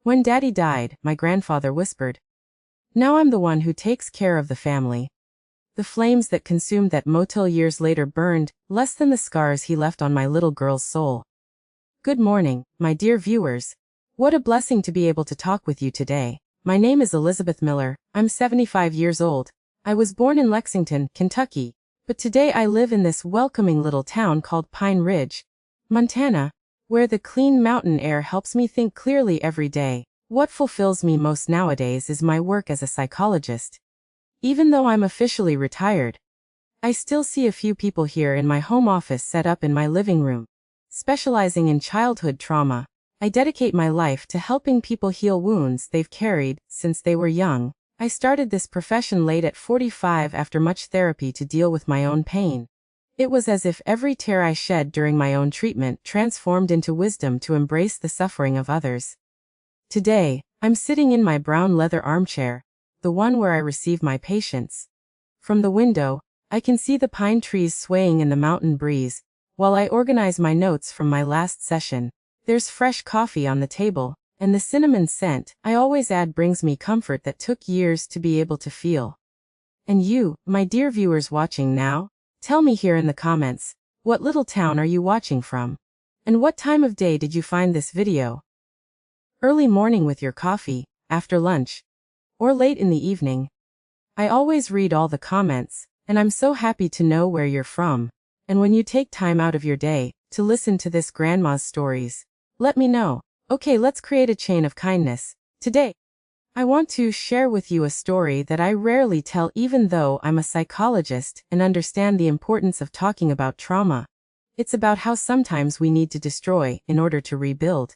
When Daddy died, my grandfather whispered. Now I'm the one who takes care of the family. The flames that consumed that motel years later burned less than the scars he left on my little girl's soul. Good morning, my dear viewers. What a blessing to be able to talk with you today. My name is Elizabeth Miller. I'm 75 years old. I was born in Lexington, Kentucky, but today I live in this welcoming little town called Pine Ridge, Montana, where the clean mountain air helps me think clearly every day. What fulfills me most nowadays is my work as a psychologist. Even though I'm officially retired, I still see a few people here in my home office set up in my living room. Specializing in childhood trauma, I dedicate my life to helping people heal wounds they've carried since they were young. I started this profession late at 45 after much therapy to deal with my own pain. It was as if every tear I shed during my own treatment transformed into wisdom to embrace the suffering of others. Today, I'm sitting in my brown leather armchair, the one where I receive my patients. From the window, I can see the pine trees swaying in the mountain breeze, while I organize my notes from my last session. There's fresh coffee on the table, and the cinnamon scent I always add brings me comfort that took years to be able to feel. And you, my dear viewers watching now, tell me here in the comments, what little town are you watching from? And what time of day did you find this video? Early morning with your coffee, after lunch, or late in the evening? I always read all the comments, and I'm so happy to know where you're from. And when you take time out of your day to listen to this grandma's stories, let me know. Okay, let's create a chain of kindness. Today, I want to share with you a story that I rarely tell even though I'm a psychologist and understand the importance of talking about trauma. It's about how sometimes we need to destroy in order to rebuild.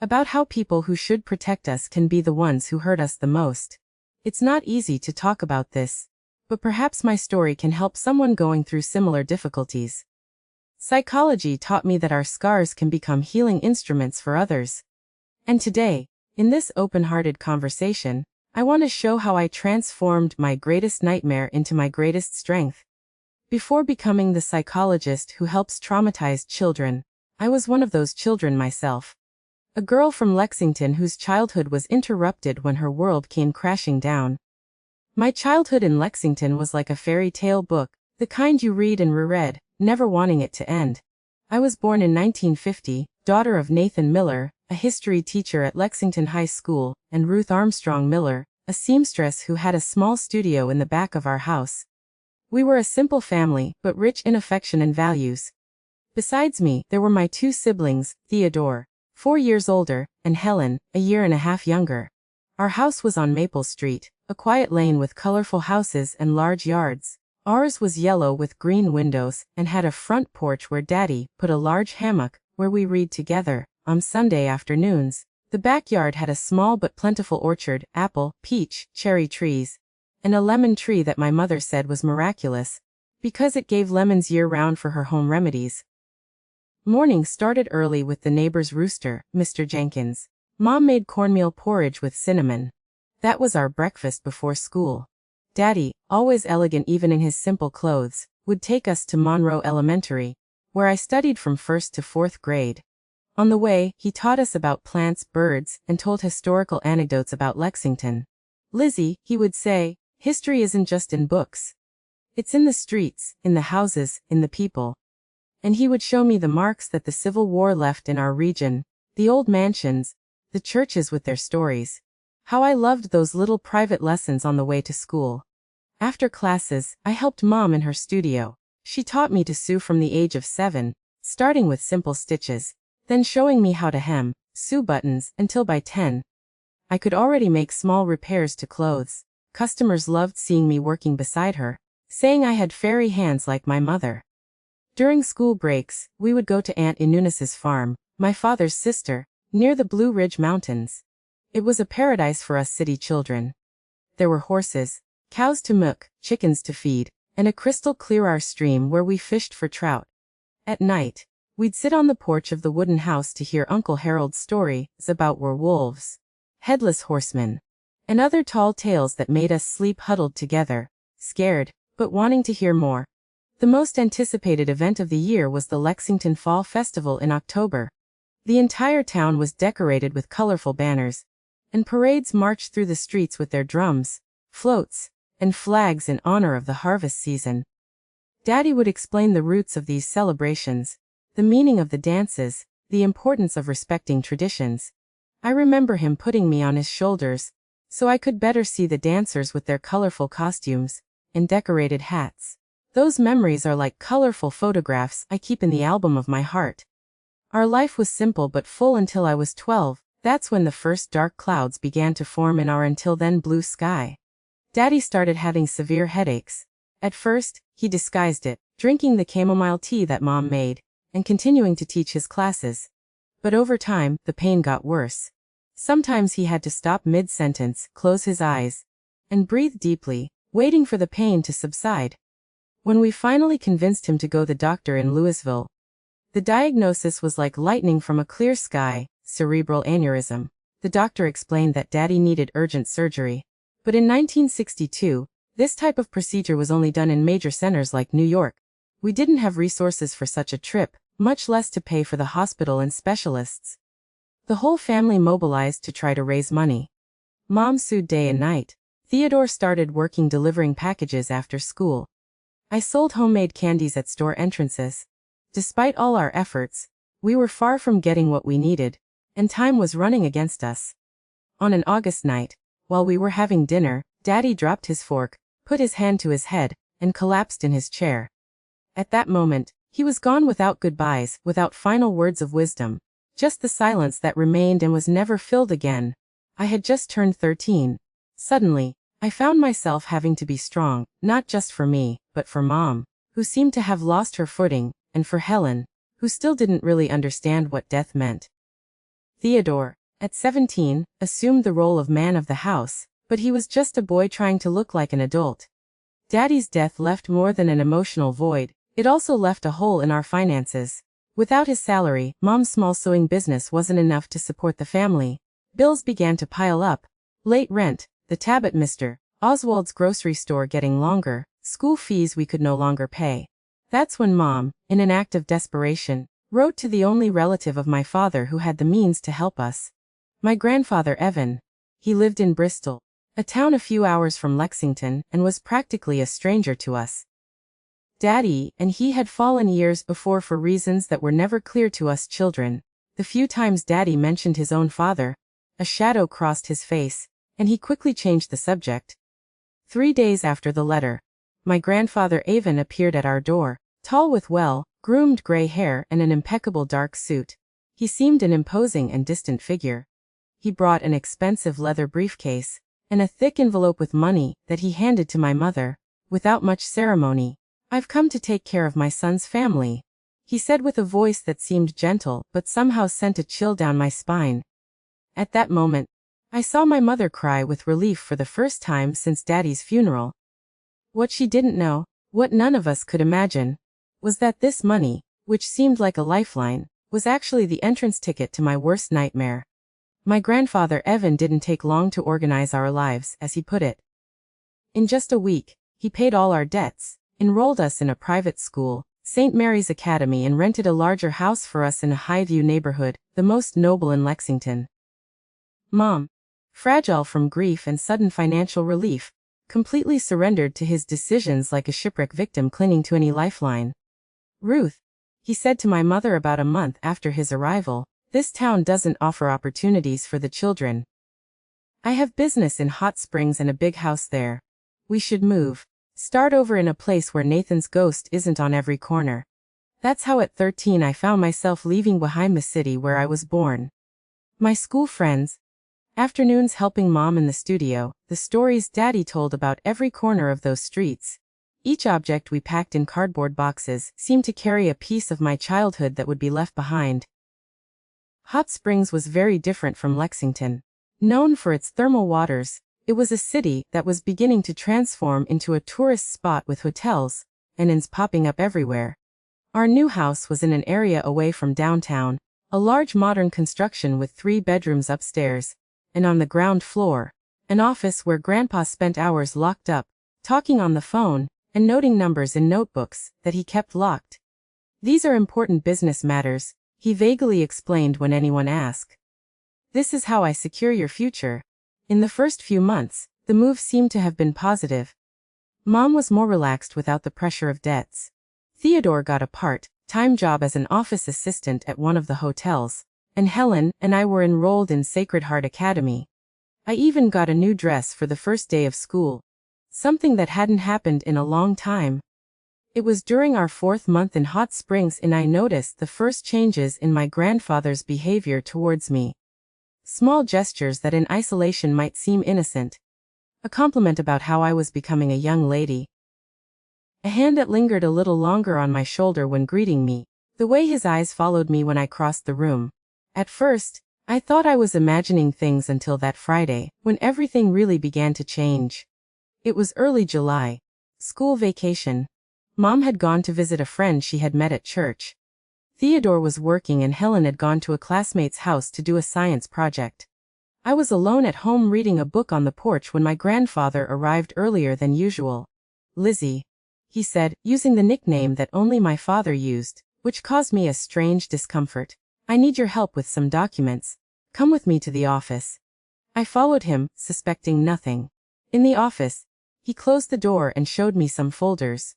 About how people who should protect us can be the ones who hurt us the most. It's not easy to talk about this, but perhaps my story can help someone going through similar difficulties. Psychology taught me that our scars can become healing instruments for others. And today, in this open-hearted conversation, I want to show how I transformed my greatest nightmare into my greatest strength. Before becoming the psychologist who helps traumatized children, I was one of those children myself. A girl from Lexington whose childhood was interrupted when her world came crashing down. My childhood in Lexington was like a fairy tale book, the kind you read and reread, never wanting it to end. I was born in 1950, daughter of Nathan Miller, a history teacher at Lexington High School, and Ruth Armstrong Miller, a seamstress who had a small studio in the back of our house. We were a simple family, but rich in affection and values. Besides me, there were my two siblings, Theodore, 4 years older, and Helen, a year and a half younger. Our house was on Maple Street, a quiet lane with colorful houses and large yards. Ours was yellow with green windows and had a front porch where Daddy put a large hammock where we read together. On Sunday afternoons, the backyard had a small but plentiful orchard, apple, peach, cherry trees, and a lemon tree that my mother said was miraculous because it gave lemons year-round for her home remedies. Morning started early with the neighbor's rooster, Mr. Jenkins. Mom made cornmeal porridge with cinnamon. That was our breakfast before school. Daddy, always elegant even in his simple clothes, would take us to Monroe Elementary, where I studied from 1st to 4th grade. On the way, he taught us about plants, birds, and told historical anecdotes about Lexington. Lizzie, he would say, history isn't just in books. It's in the streets, in the houses, in the people. And he would show me the marks that the Civil War left in our region, the old mansions, the churches with their stories. How I loved those little private lessons on the way to school. After classes, I helped Mom in her studio. She taught me to sew from the age of 7, starting with simple stitches, then showing me how to hem, sew buttons, until by 10, I could already make small repairs to clothes. Customers loved seeing me working beside her, saying I had fairy hands like my mother. During school breaks, we would go to Aunt Eunice's farm, my father's sister, near the Blue Ridge Mountains. It was a paradise for us city children. There were horses, cows to milk, chickens to feed, and a crystal-clear stream where we fished for trout. At night, we'd sit on the porch of the wooden house to hear Uncle Harold's stories about werewolves, headless horsemen, and other tall tales that made us sleep huddled together, scared, but wanting to hear more. The most anticipated event of the year was the Lexington Fall Festival in October. The entire town was decorated with colorful banners, and parades marched through the streets with their drums, floats, and flags in honor of the harvest season. Daddy would explain the roots of these celebrations, the meaning of the dances, the importance of respecting traditions. I remember him putting me on his shoulders, so I could better see the dancers with their colorful costumes and decorated hats. Those memories are like colorful photographs I keep in the album of my heart. Our life was simple but full until I was 12. That's when the first dark clouds began to form in our until then blue sky. Daddy started having severe headaches. At first, he disguised it, drinking the chamomile tea that Mom made, and continuing to teach his classes. But over time, the pain got worse. Sometimes he had to stop mid-sentence, close his eyes, and breathe deeply, waiting for the pain to subside. When we finally convinced him to go to the doctor in Louisville, the diagnosis was like lightning from a clear sky: cerebral aneurysm. The doctor explained that Daddy needed urgent surgery. But in 1962, this type of procedure was only done in major centers like New York. We didn't have resources for such a trip, much less to pay for the hospital and specialists. The whole family mobilized to try to raise money. Mom sued day and night. Theodore started working delivering packages after school. I sold homemade candies at store entrances. Despite all our efforts, we were far from getting what we needed, and time was running against us. On an August night, while we were having dinner, Daddy dropped his fork, put his hand to his head, and collapsed in his chair. At that moment, he was gone without goodbyes, without final words of wisdom. Just the silence that remained and was never filled again. I had just turned 13. Suddenly, I found myself having to be strong, not just for me, but for Mom, who seemed to have lost her footing, and for Helen, who still didn't really understand what death meant. Theodore, at 17, assumed the role of man of the house, but he was just a boy trying to look like an adult. Daddy's death left more than an emotional void, it also left a hole in our finances. Without his salary, Mom's small sewing business wasn't enough to support the family. Bills began to pile up: late rent, the tab at Mr. Oswald's grocery store getting longer, school fees we could no longer pay. That's when Mom, in an act of desperation, wrote to the only relative of my father who had the means to help us. My grandfather Evan. He lived in Bristol, a town a few hours from Lexington, and was practically a stranger to us. Daddy and he had fallen years before for reasons that were never clear to us children. The few times Daddy mentioned his own father, a shadow crossed his face, and he quickly changed the subject. 3 days after the letter, my grandfather Evan appeared at our door, tall with well-groomed gray hair and an impeccable dark suit. He seemed an imposing and distant figure. He brought an expensive leather briefcase, and a thick envelope with money that he handed to my mother, without much ceremony. "I've come to take care of my son's family," he said with a voice that seemed gentle but somehow sent a chill down my spine. At that moment, I saw my mother cry with relief for the first time since Daddy's funeral. What she didn't know, what none of us could imagine, was that this money, which seemed like a lifeline, was actually the entrance ticket to my worst nightmare. My grandfather Evan didn't take long to organize our lives, as he put it. In just a week, he paid all our debts, enrolled us in a private school, St. Mary's Academy, and rented a larger house for us in a Highview neighborhood, the most noble in Lexington. Mom, fragile from grief and sudden financial relief, completely surrendered to his decisions like a shipwreck victim clinging to any lifeline. "Ruth," he said to my mother about a month after his arrival, "this town doesn't offer opportunities for the children. I have business in Hot Springs and a big house there. We should move. Start over in a place where Nathan's ghost isn't on every corner." That's how at 13 I found myself leaving behind the city where I was born. My school friends, afternoons helping Mom in the studio, the stories Daddy told about every corner of those streets. Each object we packed in cardboard boxes seemed to carry a piece of my childhood that would be left behind. Hot Springs was very different from Lexington. Known for its thermal waters, it was a city that was beginning to transform into a tourist spot with hotels and inns popping up everywhere. Our new house was in an area away from downtown, a large modern construction with 3 bedrooms upstairs, and on the ground floor, an office where Grandpa spent hours locked up, talking on the phone, and noting numbers in notebooks that he kept locked. "These are important business matters," he vaguely explained when anyone asked. This is how I secure your future. In the first few months, the move seemed to have been positive. Mom was more relaxed without the pressure of debts. Theodore got a part-time job as an office assistant at one of the hotels, and Helen and I were enrolled in Sacred Heart Academy. I even got a new dress for the first day of school, something that hadn't happened in a long time. It was during our 4th month in Hot Springs I noticed the first changes in my grandfather's behavior towards me. Small gestures that in isolation might seem innocent. A compliment about how I was becoming a young lady. A hand that lingered a little longer on my shoulder when greeting me. The way his eyes followed me when I crossed the room. At first, I thought I was imagining things until that Friday, when everything really began to change. It was early July. School vacation. Mom had gone to visit a friend she had met at church. Theodore was working and Helen had gone to a classmate's house to do a science project. I was alone at home reading a book on the porch when my grandfather arrived earlier than usual. Lizzie, he said, using the nickname that only my father used, which caused me a strange discomfort. I need your help with some documents. Come with me to the office. I followed him, suspecting nothing. In the office, he closed the door and showed me some folders.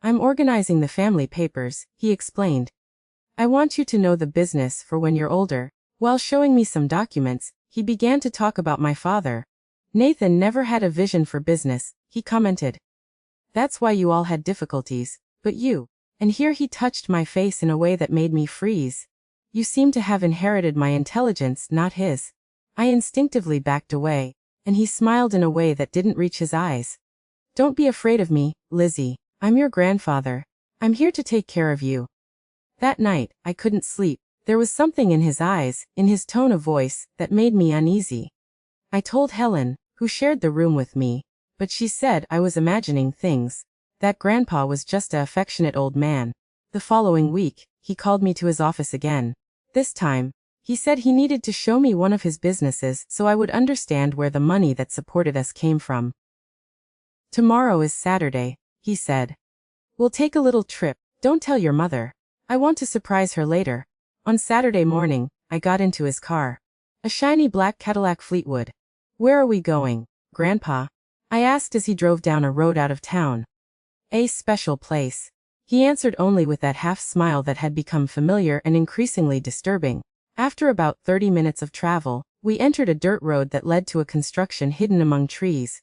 I'm organizing the family papers, he explained. I want you to know the business for when you're older. While showing me some documents, he began to talk about my father. Nathan never had a vision for business, he commented. That's why you all had difficulties, but you. And here he touched my face in a way that made me freeze. You seem to have inherited my intelligence, not his. I instinctively backed away, and he smiled in a way that didn't reach his eyes. Don't be afraid of me, Lizzie. I'm your grandfather. I'm here to take care of you. That night, I couldn't sleep. There was something in his eyes, in his tone of voice, that made me uneasy. I told Helen, who shared the room with me, but she said I was imagining things. That grandpa was just an affectionate old man. The following week, he called me to his office again. This time, he said he needed to show me one of his businesses so I would understand where the money that supported us came from. Tomorrow is Saturday, he said. We'll take a little trip. Don't tell your mother. I want to surprise her later. On Saturday morning, I got into his car. A shiny black Cadillac Fleetwood. Where are we going, Grandpa? I asked as he drove down a road out of town. A special place. He answered only with that half smile that had become familiar and increasingly disturbing. After about 30 minutes of travel, we entered a dirt road that led to a construction hidden among trees.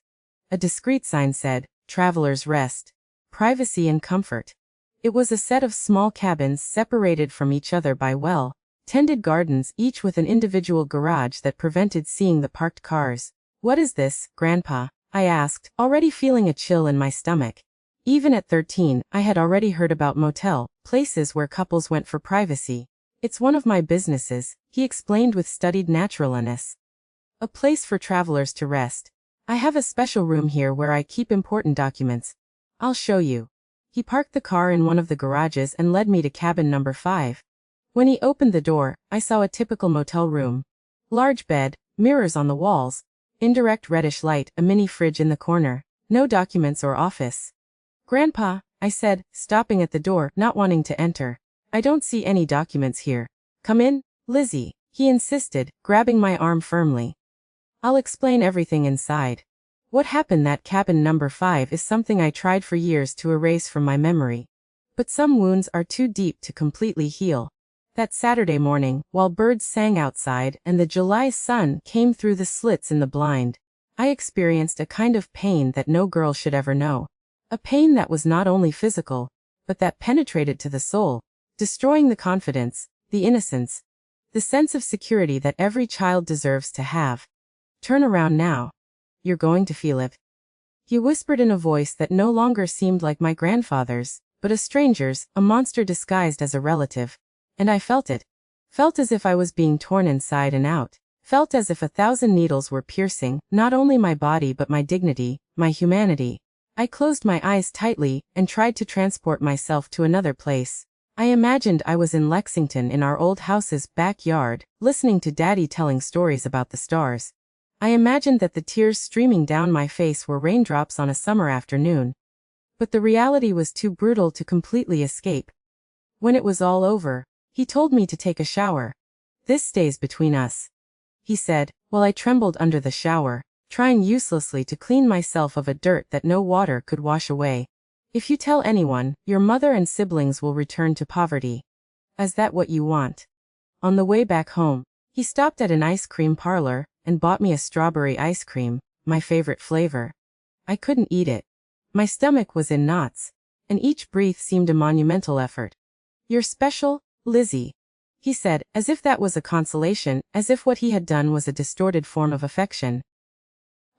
A discreet sign said, Travelers Rest. Privacy and comfort. It was a set of small cabins separated from each other by well-tended gardens, each with an individual garage that prevented seeing the parked cars. What is this, Grandpa? I asked, already feeling a chill in my stomach. Even at 13, I had already heard about motel, places where couples went for privacy. It's one of my businesses, he explained with studied naturalness. A place for travelers to rest. I have a special room here where I keep important documents. I'll show you. He parked the car in one of the garages and led me to cabin number 5. When he opened the door, I saw a typical motel room. Large bed, mirrors on the walls, indirect reddish light, a mini fridge in the corner. No documents or office. Grandpa, I said, stopping at the door, not wanting to enter. I don't see any documents here. Come in, Lizzie, he insisted, grabbing my arm firmly. I'll explain everything inside. What happened at cabin number 5 is something I tried for years to erase from my memory. But some wounds are too deep to completely heal. That Saturday morning, while birds sang outside and the July sun came through the slits in the blind, I experienced a kind of pain that no girl should ever know. A pain that was not only physical, but that penetrated to the soul, destroying the confidence, the innocence, the sense of security that every child deserves to have. Turn around now. You're going to feel it. He whispered in a voice that no longer seemed like my grandfather's, but a stranger's, a monster disguised as a relative. And I felt it. Felt as if I was being torn inside and out. Felt as if 1,000 needles were piercing, not only my body but my dignity, my humanity. I closed my eyes tightly, and tried to transport myself to another place. I imagined I was in Lexington in our old house's backyard, listening to Daddy telling stories about the stars. I imagined that the tears streaming down my face were raindrops on a summer afternoon. But the reality was too brutal to completely escape. When it was all over, He told me to take a shower. This stays between us, he said, while I trembled under the shower, trying uselessly to clean myself of a dirt that no water could wash away. If you tell anyone, your mother and siblings will return to poverty. Is that what you want? On the way back home, he stopped at an ice cream parlor and bought me a strawberry ice cream, my favorite flavor. I couldn't eat it. My stomach was in knots, and each breath seemed a monumental effort. You're special, Lizzie, he said, as if that was a consolation, as if what he had done was a distorted form of affection.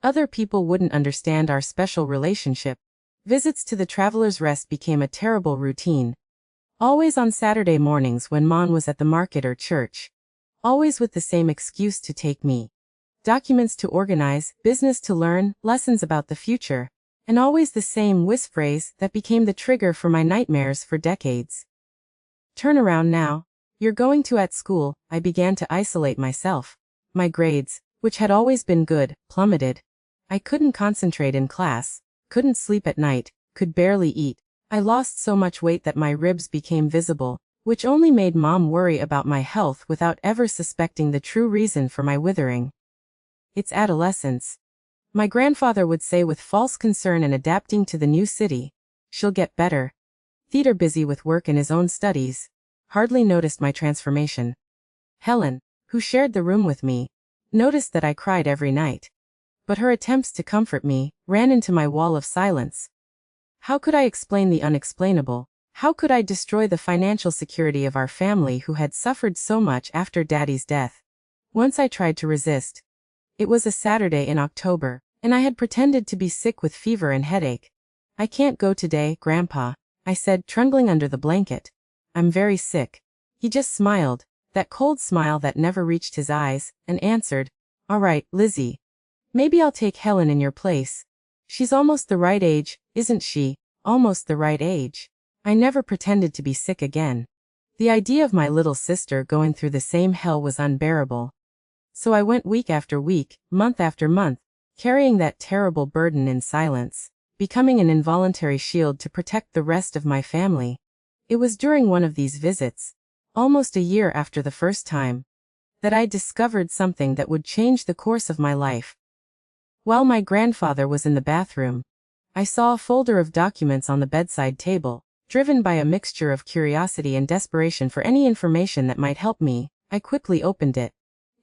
Other people wouldn't understand our special relationship. Visits to the Traveler's Rest became a terrible routine. Always on Saturday mornings when Mom was at the market or church. Always with the same excuse to take me. Documents to organize, business to learn, lessons about the future. And always the same whiz phrase that became the trigger for my nightmares for decades. Turn around now. You're going to at school. I began to isolate myself. My grades, which had always been good, plummeted. I couldn't concentrate in class, couldn't sleep at night, could barely eat. I lost so much weight that my ribs became visible, which only made Mom worry about my health without ever suspecting the true reason for my withering. It's adolescence, my grandfather would say with false concern and adapting to the new city. She'll get better. Theater busy with work and his own studies. Hardly noticed my transformation. Helen, who shared the room with me, noticed that I cried every night. But her attempts to comfort me ran into my wall of silence. How could I explain the unexplainable? How could I destroy the financial security of our family who had suffered so much after Daddy's death? Once I tried to resist. It was a Saturday in October, and I had pretended to be sick with fever and headache. I can't go today, Grandpa, I said, trundling under the blanket. I'm very sick. He just smiled, that cold smile that never reached his eyes, and answered, All right, Lizzie. Maybe I'll take Helen in your place. She's almost the right age, isn't she? Almost the right age. I never pretended to be sick again. The idea of my little sister going through the same hell was unbearable. So I went week after week, month after month, carrying that terrible burden in silence, becoming an involuntary shield to protect the rest of my family. It was during one of these visits, almost a year after the first time, that I discovered something that would change the course of my life. While my grandfather was in the bathroom, I saw a folder of documents on the bedside table. Driven by a mixture of curiosity and desperation for any information that might help me, I quickly opened it.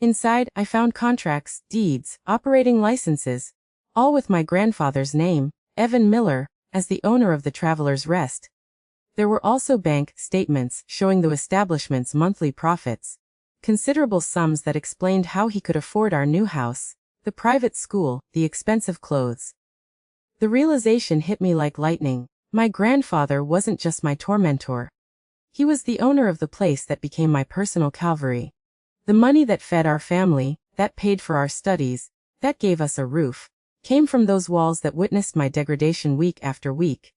Inside, I found contracts, deeds, operating licenses, all with my grandfather's name, Evan Miller, as the owner of the Traveler's Rest. There were also bank statements showing the establishment's monthly profits, considerable sums that explained how he could afford our new house, the private school, the expensive clothes. The realization hit me like lightning. My grandfather wasn't just my tormentor. He was the owner of the place that became my personal Calvary. The money that fed our family, that paid for our studies, that gave us a roof, came from those walls that witnessed my degradation week after week.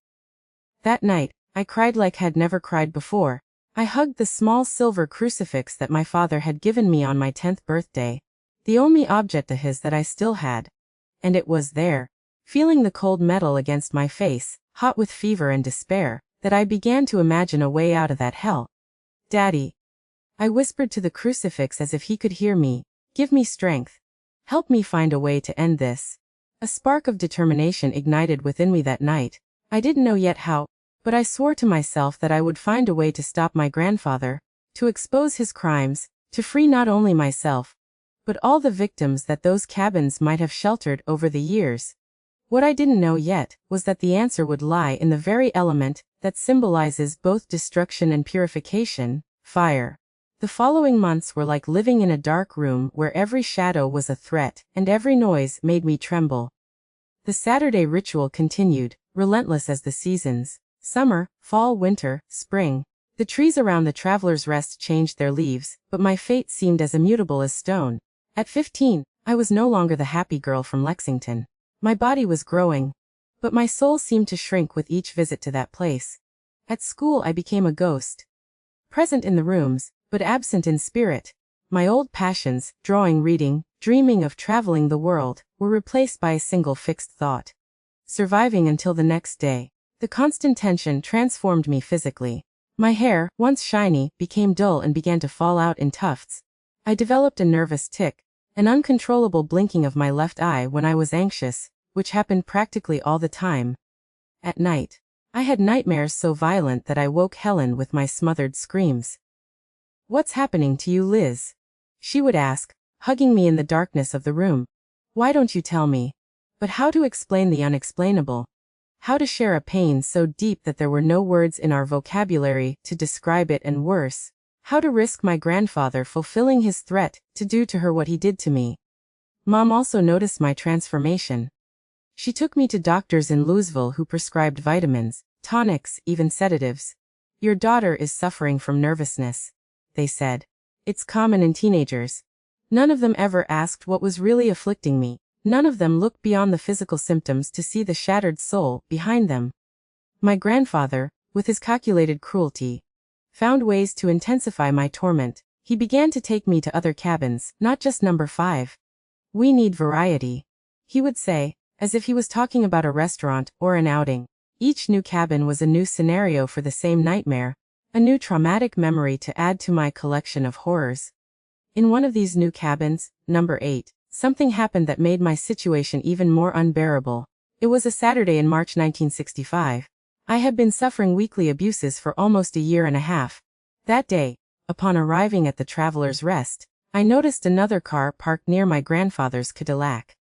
That night, I cried like had never cried before. I hugged the small silver crucifix that my father had given me on my 10th birthday, the only object of his that I still had. And it was there, feeling the cold metal against my face, hot with fever and despair, that I began to imagine a way out of that hell. Daddy, I whispered to the crucifix as if he could hear me, give me strength. Help me find a way to end this. A spark of determination ignited within me that night. I didn't know yet how, but I swore to myself that I would find a way to stop my grandfather, to expose his crimes, to free not only myself, but all the victims that those cabins might have sheltered over the years. What I didn't know yet was that the answer would lie in the very element that symbolizes both destruction and purification, fire. The following months were like living in a dark room where every shadow was a threat and every noise made me tremble. The Saturday ritual continued, relentless as the seasons, summer, fall, winter, spring. The trees around the Traveler's Rest changed their leaves, but my fate seemed as immutable as stone. At 15, I was no longer the happy girl from Lexington. My body was growing, but my soul seemed to shrink with each visit to that place. At school I became a ghost. Present in the rooms, but absent in spirit. My old passions, drawing, reading, dreaming of traveling the world, were replaced by a single fixed thought. Surviving until the next day. The constant tension transformed me physically. My hair, once shiny, became dull and began to fall out in tufts. I developed a nervous tic, an uncontrollable blinking of my left eye when I was anxious, which happened practically all the time. At night, I had nightmares so violent that I woke Helen with my smothered screams. "What's happening to you, Liz?" she would ask, hugging me in the darkness of the room. "Why don't you tell me?" But how to explain the unexplainable? How to share a pain so deep that there were no words in our vocabulary to describe it, and worse, how to risk my grandfather fulfilling his threat to do to her what he did to me? Mom also noticed my transformation. She took me to doctors in Louisville who prescribed vitamins, tonics, even sedatives. "Your daughter is suffering from nervousness," they said. "It's common in teenagers." None of them ever asked what was really afflicting me. None of them looked beyond the physical symptoms to see the shattered soul behind them. My grandfather, with his calculated cruelty, found ways to intensify my torment. He began to take me to other cabins, not just number 5. "We need variety," he would say, as if he was talking about a restaurant or an outing. Each new cabin was a new scenario for the same nightmare, a new traumatic memory to add to my collection of horrors. In one of these new cabins, number 8, something happened that made my situation even more unbearable. It was a Saturday in March 1965. I had been suffering weekly abuses for almost a year and a half. That day, upon arriving at the Traveler's Rest, I noticed another car parked near my grandfather's Cadillac.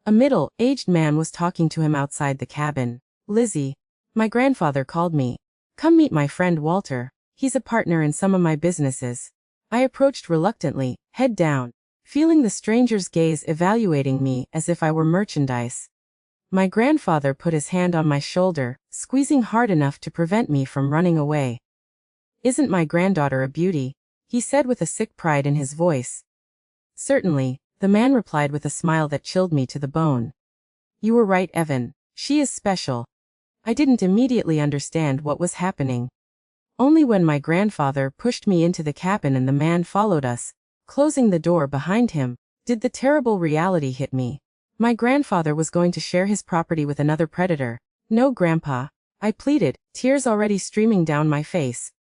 A middle-aged man was talking to him outside the cabin. "Lizzie," my grandfather called me. "Come meet my friend Walter. He's a partner in some of my businesses." I approached reluctantly, head down, feeling the stranger's gaze evaluating me as if I were merchandise. My grandfather put his hand on my shoulder, squeezing hard enough to prevent me from running away. "Isn't my granddaughter a beauty?" he said with a sick pride in his voice. "Certainly," the man replied with a smile that chilled me to the bone. "You were right, Evan. She is special." I didn't immediately understand what was happening. Only when my grandfather pushed me into the cabin and the man followed us, closing the door behind him, did the terrible reality hit me. My grandfather was going to share his property with another predator. "No, Grandpa," I pleaded, tears already streaming down my face.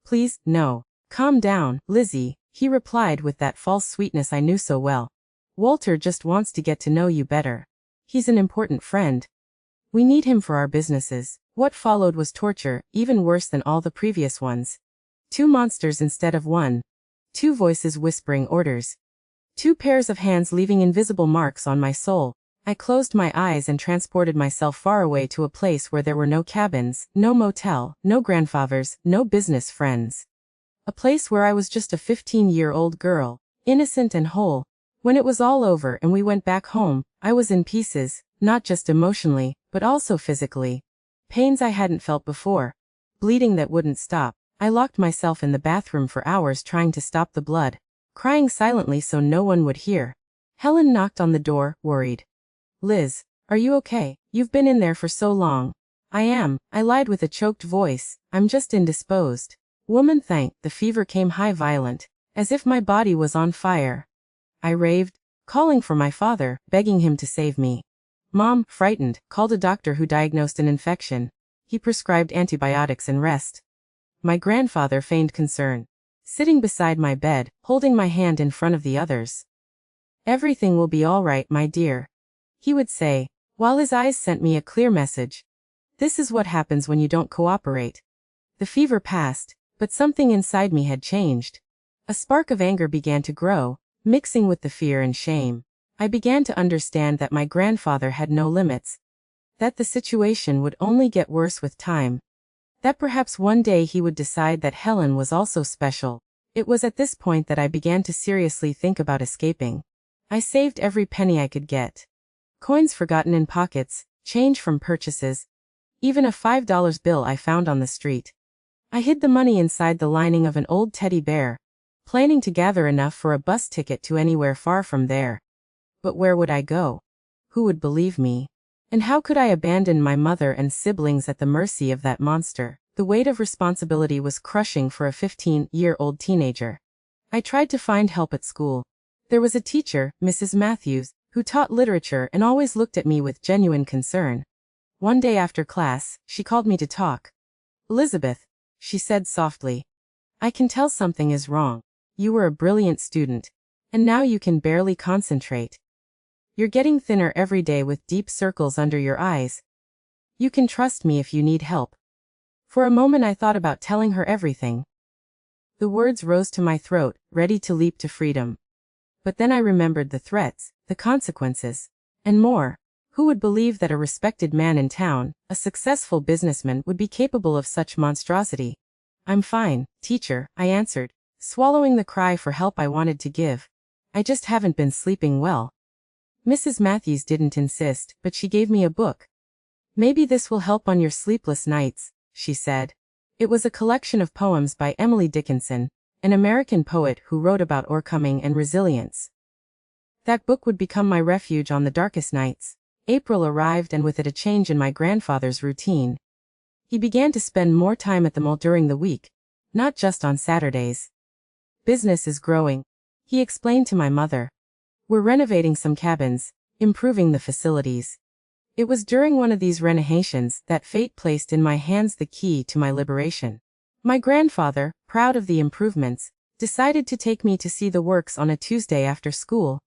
"Please, no." "Calm down, Lizzie," he replied with that false sweetness I knew so well. "Walter just wants to get to know you better. He's an important friend. We need him for our businesses." What followed was torture, even worse than all the previous ones. 2 monsters instead of 1. 2 voices whispering orders. 2 pairs of hands leaving invisible marks on my soul. I closed my eyes and transported myself far away to a place where there were no cabins, no motel, no grandfathers, no business friends. A place where I was just a 15-year-old girl, innocent and whole. When it was all over and we went back home, I was in pieces, not just emotionally, but also physically. Pains I hadn't felt before. Bleeding that wouldn't stop. I locked myself in the bathroom for hours trying to stop the blood, crying silently so no one would hear. Helen knocked on the door, worried. "Liz, are you okay? You've been in there for so long." "I am," I lied with a choked voice. "I'm just indisposed." "Woman, the fever came high violent, as if my body was on fire." I raved, calling for my father, begging him to save me. Mom, frightened, called a doctor who diagnosed an infection. He prescribed antibiotics and rest. My grandfather feigned concern, sitting beside my bed, holding my hand in front of the others. "Everything will be all right, my dear," he would say, while his eyes sent me a clear message. This is what happens when you don't cooperate. The fever passed, but something inside me had changed. A spark of anger began to grow, mixing with the fear and shame. I began to understand that my grandfather had no limits, that the situation would only get worse with time, that perhaps one day he would decide that Helen was also special. It was at this point that I began to seriously think about escaping. I saved every penny I could get. Coins forgotten in pockets, change from purchases, even a $5 bill I found on the street. I hid the money inside the lining of an old teddy bear, planning to gather enough for a bus ticket to anywhere far from there. But where would I go? Who would believe me? And how could I abandon my mother and siblings at the mercy of that monster? The weight of responsibility was crushing for a 15-year-old teenager. I tried to find help at school. There was a teacher, Mrs. Matthews, who taught literature and always looked at me with genuine concern. One day after class, she called me to talk. "Elizabeth," she said softly. I can tell something is wrong. You were a brilliant student. And now you can barely concentrate. You're getting thinner every day with deep circles under your eyes. You can trust me if you need help. For a moment I thought about telling her everything. The words rose to my throat, ready to leap to freedom. But then I remembered the threats, the consequences, and more. Who would believe that a respected man in town, a successful businessman, would be capable of such monstrosity? I'm fine, teacher, I answered, swallowing the cry for help I wanted to give. I just haven't been sleeping well. Mrs. Matthews didn't insist, but she gave me a book. Maybe this will help on your sleepless nights, she said. It was a collection of poems by Emily Dickinson, an American poet who wrote about overcoming and resilience. That book would become my refuge on the darkest nights. April arrived, and with it a change in my grandfather's routine. He began to spend more time at the mall during the week, not just on Saturdays. Business is growing, he explained to my mother. We're renovating some cabins, improving the facilities. It was during one of these renovations that fate placed in my hands the key to my liberation. My grandfather, proud of the improvements, decided to take me to see the works on a Tuesday after school.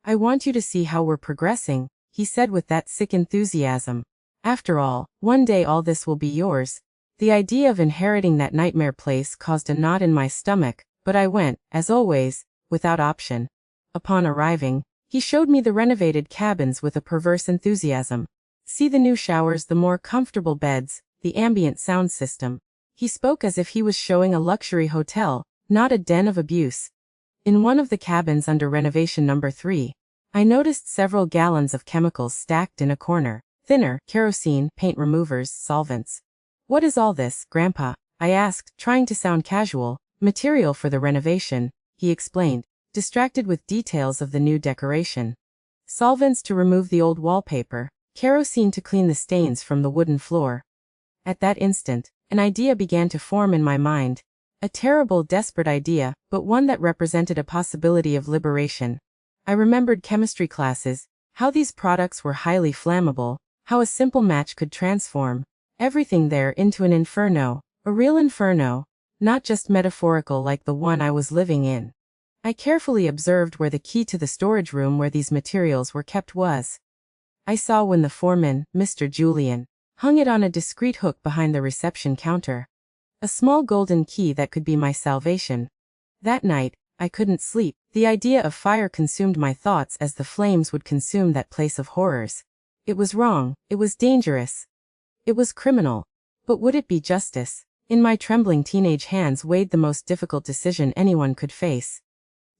I want you to see how we're progressing, he said with that sick enthusiasm. After all, one day all this will be yours. The idea of inheriting that nightmare place caused a knot in my stomach, but I went, as always, without option. Upon arriving, he showed me the renovated cabins with a perverse enthusiasm. See the new showers, the more comfortable beds, the ambient sound system. He spoke as if he was showing a luxury hotel, not a den of abuse. In one of the cabins under renovation number 3, I noticed several gallons of chemicals stacked in a corner. Thinner, kerosene, paint removers, solvents. What is all this, Grandpa? I asked, trying to sound casual. Material for the renovation, he explained, distracted with details of the new decoration. Solvents to remove the old wallpaper, kerosene to clean the stains from the wooden floor. At that instant, an idea began to form in my mind. A terrible, desperate idea, but one that represented a possibility of liberation. I remembered chemistry classes, how these products were highly flammable, how a simple match could transform everything there into an inferno, a real inferno, not just metaphorical like the one I was living in. I carefully observed where the key to the storage room where these materials were kept was. I saw when the foreman, Mr. Julian, hung it on a discreet hook behind the reception counter. A small golden key that could be my salvation. That night, I couldn't sleep. The idea of fire consumed my thoughts as the flames would consume that place of horrors. It was wrong, it was dangerous. It was criminal. But would it be justice? In my trembling teenage hands weighed the most difficult decision anyone could face.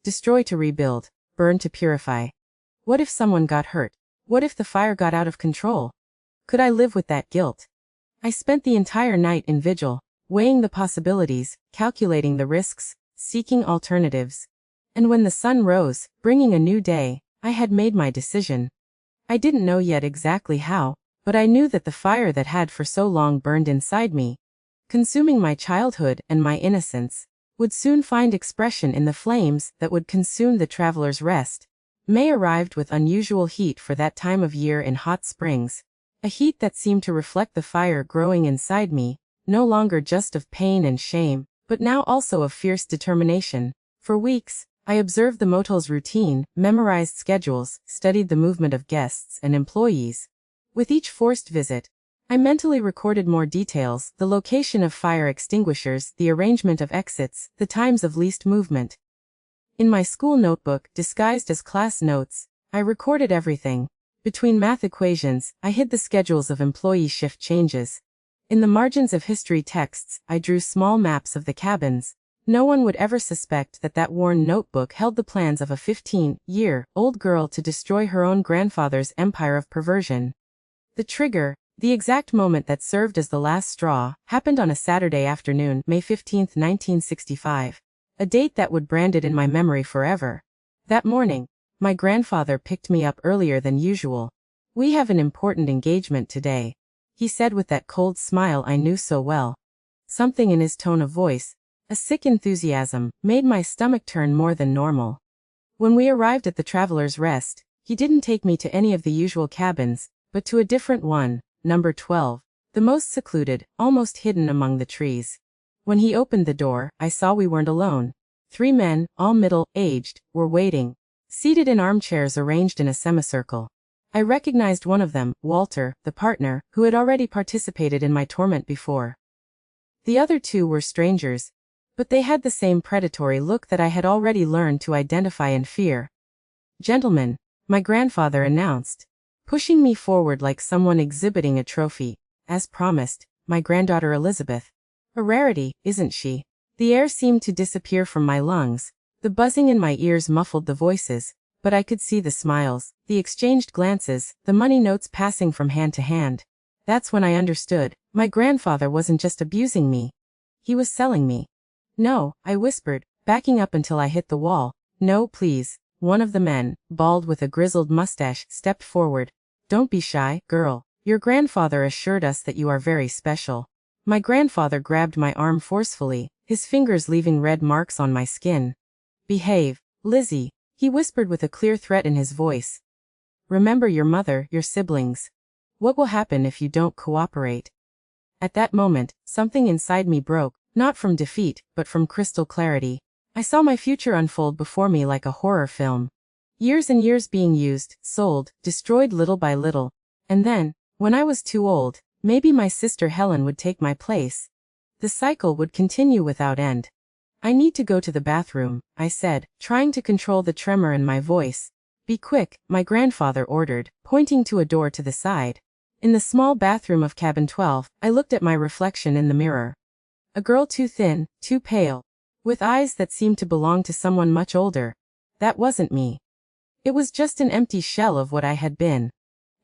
Destroy to rebuild, burn to purify. What if someone got hurt? What if the fire got out of control? Could I live with that guilt? I spent the entire night in vigil, weighing the possibilities, calculating the risks, seeking alternatives. And when the sun rose, bringing a new day, I had made my decision. I didn't know yet exactly how, but I knew that the fire that had for so long burned inside me, consuming my childhood and my innocence, would soon find expression in the flames that would consume the traveler's rest. May arrived with unusual heat for that time of year in hot springs, a heat that seemed to reflect the fire growing inside me, no longer just of pain and shame, but now also of fierce determination. For weeks, I observed the motel's routine, memorized schedules, studied the movement of guests and employees. With each forced visit, I mentally recorded more details, the location of fire extinguishers, the arrangement of exits, the times of least movement. In my school notebook, disguised as class notes, I recorded everything. Between math equations, I hid the schedules of employee shift changes. In the margins of history texts, I drew small maps of the cabins. No one would ever suspect that that worn notebook held the plans of a 15-year-old girl to destroy her own grandfather's empire of perversion. The trigger, the exact moment that served as the last straw, happened on a Saturday afternoon, May 15, 1965. A date that would brand it in my memory forever. That morning, my grandfather picked me up earlier than usual. We have an important engagement today, he said with that cold smile I knew so well. Something in his tone of voice, a sick enthusiasm, made my stomach turn more than normal. When we arrived at the Traveler's Rest, he didn't take me to any of the usual cabins, but to a different one, number 12, the most secluded, almost hidden among the trees. When he opened the door, I saw we weren't alone. 3 men, all middle-aged, were waiting, seated in armchairs arranged in a semicircle. I recognized one of them, Walter, the partner, who had already participated in my torment before. The other 2 were strangers, but they had the same predatory look that I had already learned to identify and fear. "Gentlemen," my grandfather announced, pushing me forward like someone exhibiting a trophy. As promised, my granddaughter Elizabeth. A rarity, isn't she? The air seemed to disappear from my lungs. The buzzing in my ears muffled the voices, but I could see the smiles, the exchanged glances, the money notes passing from hand to hand. That's when I understood. My grandfather wasn't just abusing me. He was selling me. "No," I whispered, backing up until I hit the wall. "No, please." One of the men, bald with a grizzled mustache, stepped forward. "Don't be shy, girl. Your grandfather assured us that you are very special." My grandfather grabbed my arm forcefully, his fingers leaving red marks on my skin. "Behave, Lizzie," he whispered with a clear threat in his voice. "Remember your mother, your siblings. What will happen if you don't cooperate?" At that moment, something inside me broke, not from defeat, but from crystal clarity. I saw my future unfold before me like a horror film. Years and years being used, sold, destroyed little by little. And then, when I was too old, maybe my sister Helen would take my place. The cycle would continue without end. "I need to go to the bathroom," I said, trying to control the tremor in my voice. "Be quick," my grandfather ordered, pointing to a door to the side. In the small bathroom of cabin 12, I looked at my reflection in the mirror. A girl too thin, too pale, with eyes that seemed to belong to someone much older. That wasn't me. It was just an empty shell of what I had been.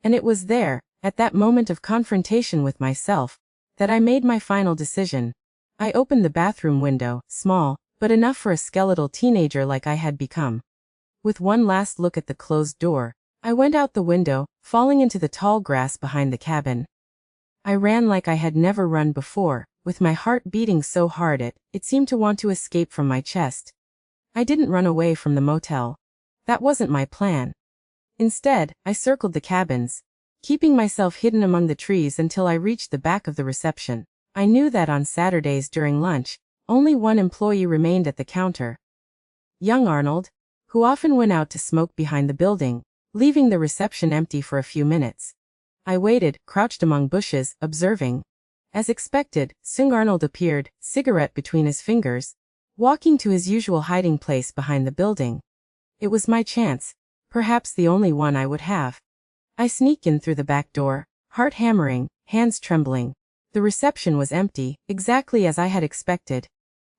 And it was there, at that moment of confrontation with myself, that I made my final decision. I opened the bathroom window, small, but enough for a skeletal teenager like I had become. With one last look at the closed door, I went out the window, falling into the tall grass behind the cabin. I ran like I had never run before, with my heart beating so hard it seemed to want to escape from my chest. I didn't run away from the motel. That wasn't my plan. Instead, I circled the cabins, keeping myself hidden among the trees until I reached the back of the reception. I knew that on Saturdays during lunch, only one employee remained at the counter. Young Arnold, who often went out to smoke behind the building, leaving the reception empty for a few minutes. I waited, crouched among bushes, observing. As expected, soon Arnold appeared, cigarette between his fingers, walking to his usual hiding place behind the building. It was my chance, perhaps the only one I would have. I sneaked in through the back door, heart hammering, hands trembling. The reception was empty, exactly as I had expected.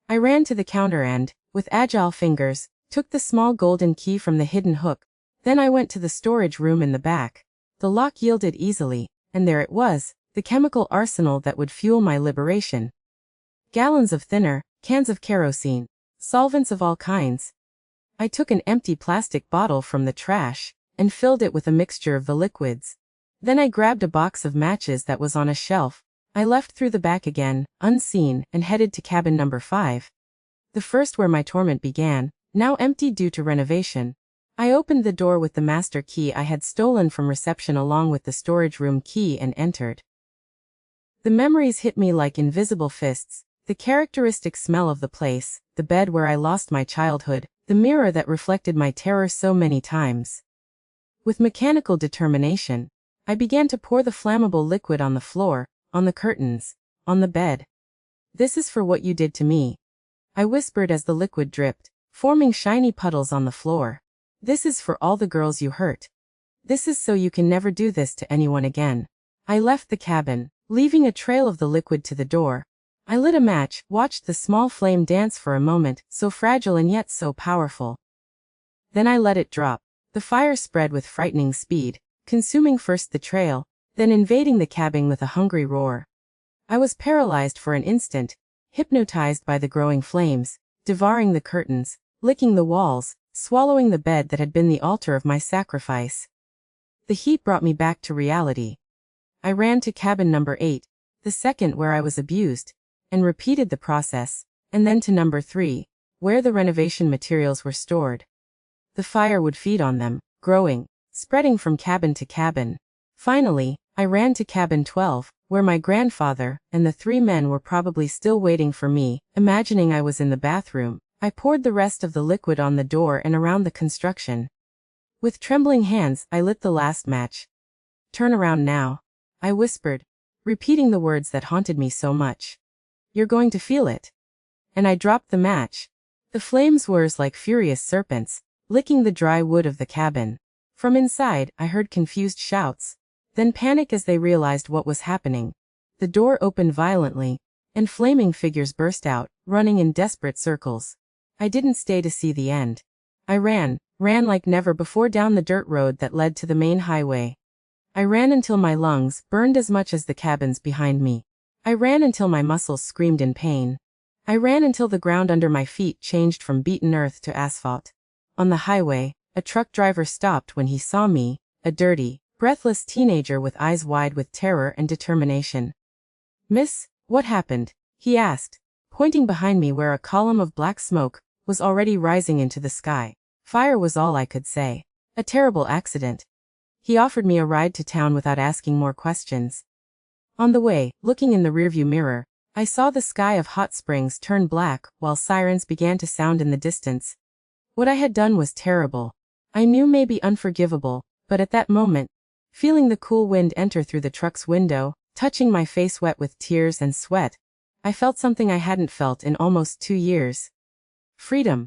I ran to the counter and, with agile fingers, took the small golden key from the hidden hook. Then I went to the storage room in the back. The lock yielded easily, and there it was, the chemical arsenal that would fuel my liberation. Gallons of thinner, cans of kerosene, solvents of all kinds. I took an empty plastic bottle from the trash, and filled it with a mixture of the liquids. Then I grabbed a box of matches that was on a shelf. I left through the back again, unseen, and headed to cabin number 5. The first where my torment began, now empty due to renovation. I opened the door with the master key I had stolen from reception along with the storage room key and entered. The memories hit me like invisible fists, the characteristic smell of the place, the bed where I lost my childhood, the mirror that reflected my terror so many times. With mechanical determination, I began to pour the flammable liquid on the floor, on the curtains, on the bed. "This is for what you did to me," I whispered as the liquid dripped, forming shiny puddles on the floor. "This is for all the girls you hurt. This is so you can never do this to anyone again." I left the cabin, leaving a trail of the liquid to the door. I lit a match, watched the small flame dance for a moment, so fragile and yet so powerful. Then I let it drop. The fire spread with frightening speed, consuming first the trail, then invading the cabin with a hungry roar. I was paralyzed for an instant, hypnotized by the growing flames, devouring the curtains, licking the walls, swallowing the bed that had been the altar of my sacrifice. The heat brought me back to reality. I ran to cabin number 8, the second where I was abused, and repeated the process, and then to number 3, where the renovation materials were stored. The fire would feed on them, growing, spreading from cabin to cabin. Finally, I ran to cabin 12, where my grandfather and the 3 men were probably still waiting for me. Imagining I was in the bathroom, I poured the rest of the liquid on the door and around the construction. With trembling hands, I lit the last match. "Turn around now," I whispered, repeating the words that haunted me so much. "You're going to feel it." And I dropped the match. The flames whirred like furious serpents, licking the dry wood of the cabin. From inside, I heard confused shouts, then panic as they realized what was happening. The door opened violently, and flaming figures burst out, running in desperate circles. I didn't stay to see the end. I ran like never before down the dirt road that led to the main highway. I ran until my lungs burned as much as the cabins behind me. I ran until my muscles screamed in pain. I ran until the ground under my feet changed from beaten earth to asphalt. On the highway, a truck driver stopped when he saw me, a dirty, breathless teenager with eyes wide with terror and determination. "Miss, what happened?" he asked, pointing behind me where a column of black smoke was already rising into the sky. "Fire" was all I could say. "A terrible accident." He offered me a ride to town without asking more questions. On the way, looking in the rearview mirror, I saw the sky of Hot Springs turn black while sirens began to sound in the distance. What I had done was terrible. I knew maybe unforgivable, but at that moment, feeling the cool wind enter through the truck's window, touching my face wet with tears and sweat, I felt something I hadn't felt in almost 2 years. Freedom.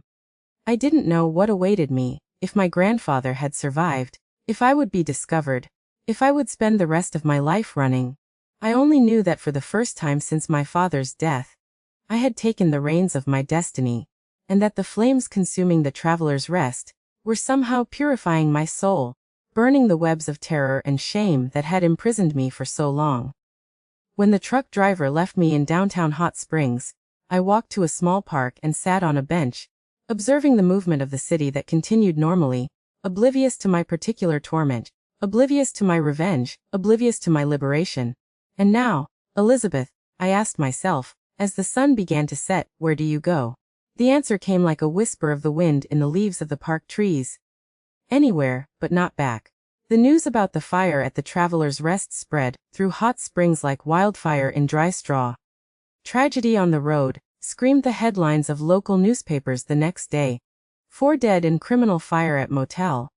I didn't know what awaited me, if my grandfather had survived, if I would be discovered, if I would spend the rest of my life running. I only knew that for the first time since my father's death, I had taken the reins of my destiny, and that the flames consuming the traveler's rest were somehow purifying my soul, burning the webs of terror and shame that had imprisoned me for so long. When the truck driver left me in downtown Hot Springs, I walked to a small park and sat on a bench, observing the movement of the city that continued normally, oblivious to my particular torment, oblivious to my revenge, oblivious to my liberation. "And now, Elizabeth," I asked myself, as the sun began to set, "where do you go?" The answer came like a whisper of the wind in the leaves of the park trees. "Anywhere, but not back." The news about the fire at the Traveler's Rest spread through Hot Springs like wildfire in dry straw. "Tragedy on the road," screamed the headlines of local newspapers the next day. 4 dead in criminal fire at motel.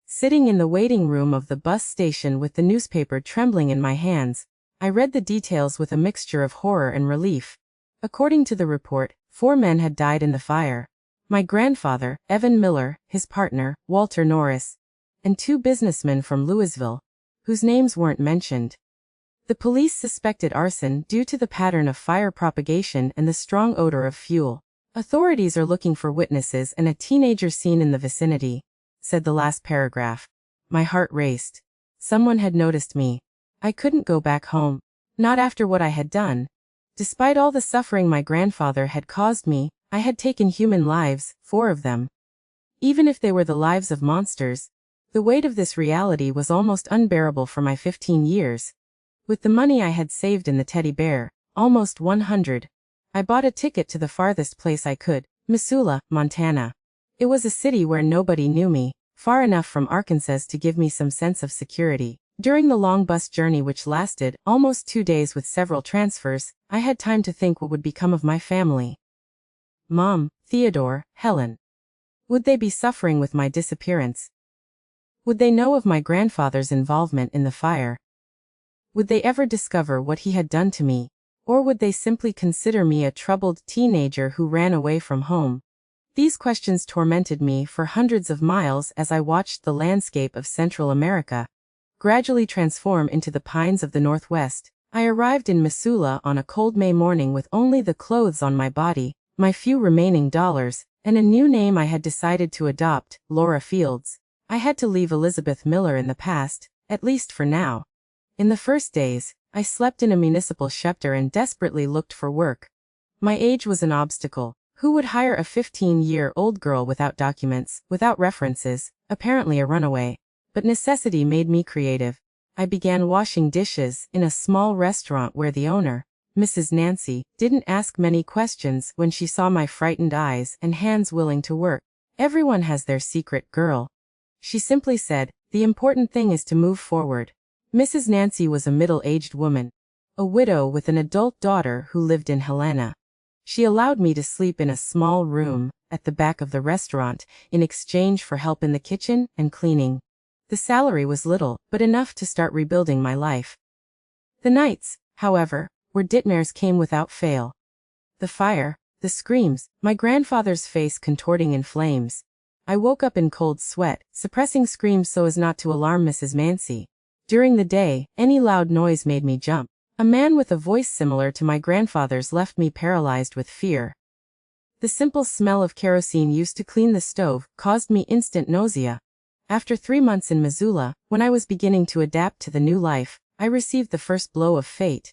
Sitting in the waiting room of the bus station with the newspaper trembling in my hands, I read the details with a mixture of horror and relief. According to the report, 4 men had died in the fire. My grandfather, Evan Miller, his partner, Walter Norris, and 2 businessmen from Louisville, whose names weren't mentioned. The police suspected arson due to the pattern of fire propagation and the strong odor of fuel. "Authorities are looking for witnesses and a teenager seen in the vicinity," said the last paragraph. My heart raced. Someone had noticed me. I couldn't go back home. Not after what I had done. Despite all the suffering my grandfather had caused me, I had taken human lives, 4 of them. Even if they were the lives of monsters, the weight of this reality was almost unbearable for my 15 years. With the money I had saved in the teddy bear, almost 100, I bought a ticket to the farthest place I could, Missoula, Montana. It was a city where nobody knew me, far enough from Arkansas to give me some sense of security. During the long bus journey, which lasted almost 2 days with several transfers, I had time to think what would become of my family. Mom, Theodore, Helen. Would they be suffering with my disappearance? Would they know of my grandfather's involvement in the fire? Would they ever discover what he had done to me? Or would they simply consider me a troubled teenager who ran away from home? These questions tormented me for hundreds of miles as I watched the landscape of Central America gradually transform into the pines of the Northwest. I arrived in Missoula on a cold May morning with only the clothes on my body, my few remaining dollars, and a new name I had decided to adopt, Laura Fields. I had to leave Elizabeth Miller in the past, at least for now. In the first days, I slept in a municipal shelter and desperately looked for work. My age was an obstacle. Who would hire a 15-year-old girl without documents, without references, apparently a runaway? But necessity made me creative. I began washing dishes in a small restaurant where the owner, Mrs. Nancy, didn't ask many questions when she saw my frightened eyes and hands willing to work. "Everyone has their secret, girl," she simply said. "The important thing is to move forward." Mrs. Nancy was a middle-aged woman, a widow with an adult daughter who lived in Helena. She allowed me to sleep in a small room at the back of the restaurant in exchange for help in the kitchen and cleaning. The salary was little, but enough to start rebuilding my life. The nights, however, where nightmares came without fail. The fire, the screams, my grandfather's face contorting in flames. I woke up in cold sweat, suppressing screams so as not to alarm Mrs. Nancy. During the day, any loud noise made me jump. A man with a voice similar to my grandfather's left me paralyzed with fear. The simple smell of kerosene used to clean the stove caused me instant nausea. After 3 months in Missoula, when I was beginning to adapt to the new life, I received the first blow of fate.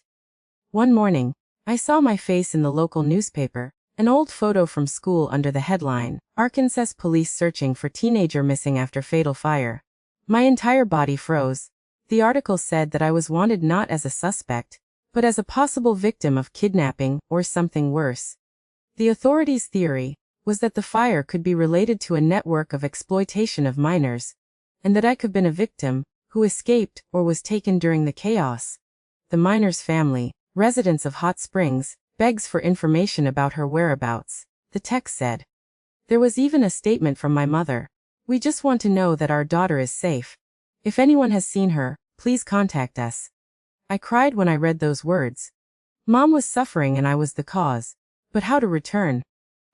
One morning, I saw my face in the local newspaper, an old photo from school under the headline, "Arkansas Police Searching for Teenager Missing After Fatal Fire." My entire body froze. The article said that I was wanted not as a suspect, but as a possible victim of kidnapping or something worse. The authorities' theory was that the fire could be related to a network of exploitation of minors, and that I could have been a victim who escaped or was taken during the chaos. The minor's family, residents of Hot Springs, begs for information about her whereabouts, the text said. There was even a statement from my mother. "We just want to know that our daughter is safe. If anyone has seen her, please contact us." I cried when I read those words. Mom was suffering and I was the cause. But how to return?